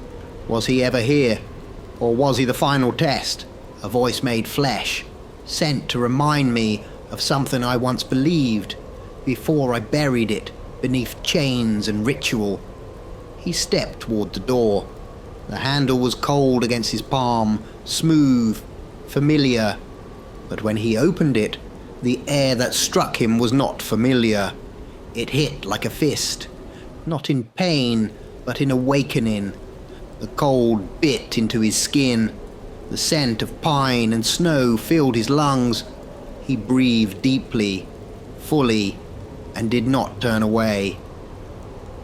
Was he ever here? Or was he the final test, a voice made flesh, sent to remind me of something I once believed, before I buried it beneath chains and ritual. He stepped toward the door. The handle was cold against his palm, smooth, familiar. But when he opened it, the air that struck him was not familiar. It hit like a fist, not in pain, but in awakening. The cold bit into his skin. The scent of pine and snow filled his lungs. He breathed deeply, fully, and did not turn away.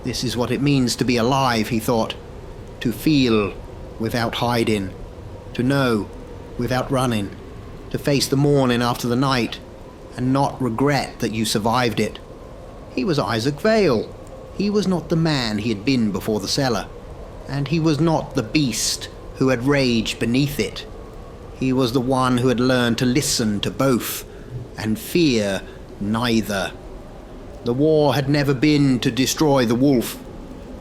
This is what it means to be alive, he thought. To feel without hiding. To know without running. To face the morning after the night and not regret that you survived it. He was Isaac Vale. He was not the man he had been before the cellar. And he was not the beast who had raged beneath it. He was the one who had learned to listen to both and fear neither. The war had never been to destroy the wolf,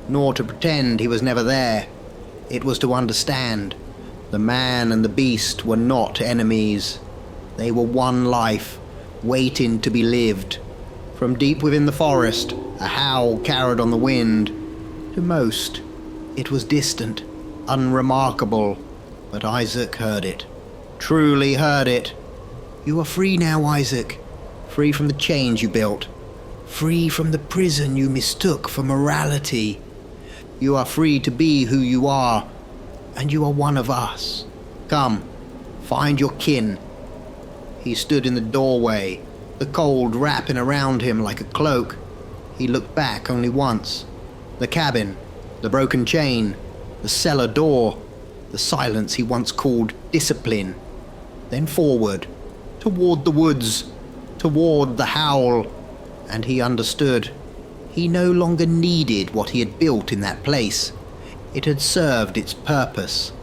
nor to pretend he was never there. It was to understand. The man and the beast were not enemies. They were one life, waiting to be lived. From deep within the forest, a howl carried on the wind. To most, it was distant, unremarkable, but Isaac heard it. Truly heard it. You are free now, Isaac. Free from the chains you built. Free from the prison you mistook for morality. You are free to be who you are, and you are one of us. Come, find your kin. He stood in the doorway, the cold wrapping around him like a cloak. He looked back only once. The cabin, the broken chain, the cellar door, the silence he once called discipline. Then forward, toward the woods, toward the howl. And he understood. He no longer needed what he had built in that place. It had served its purpose.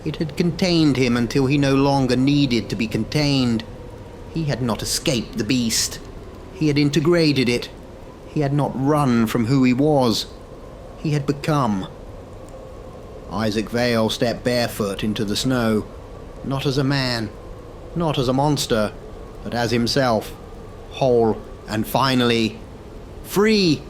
It had contained him until he no longer needed to be contained. He had not escaped the beast. He had integrated it. He had not run from who he was. He had become. Isaac Vale stepped barefoot into the snow, not as a man, not as a monster, but as himself, whole and finally free.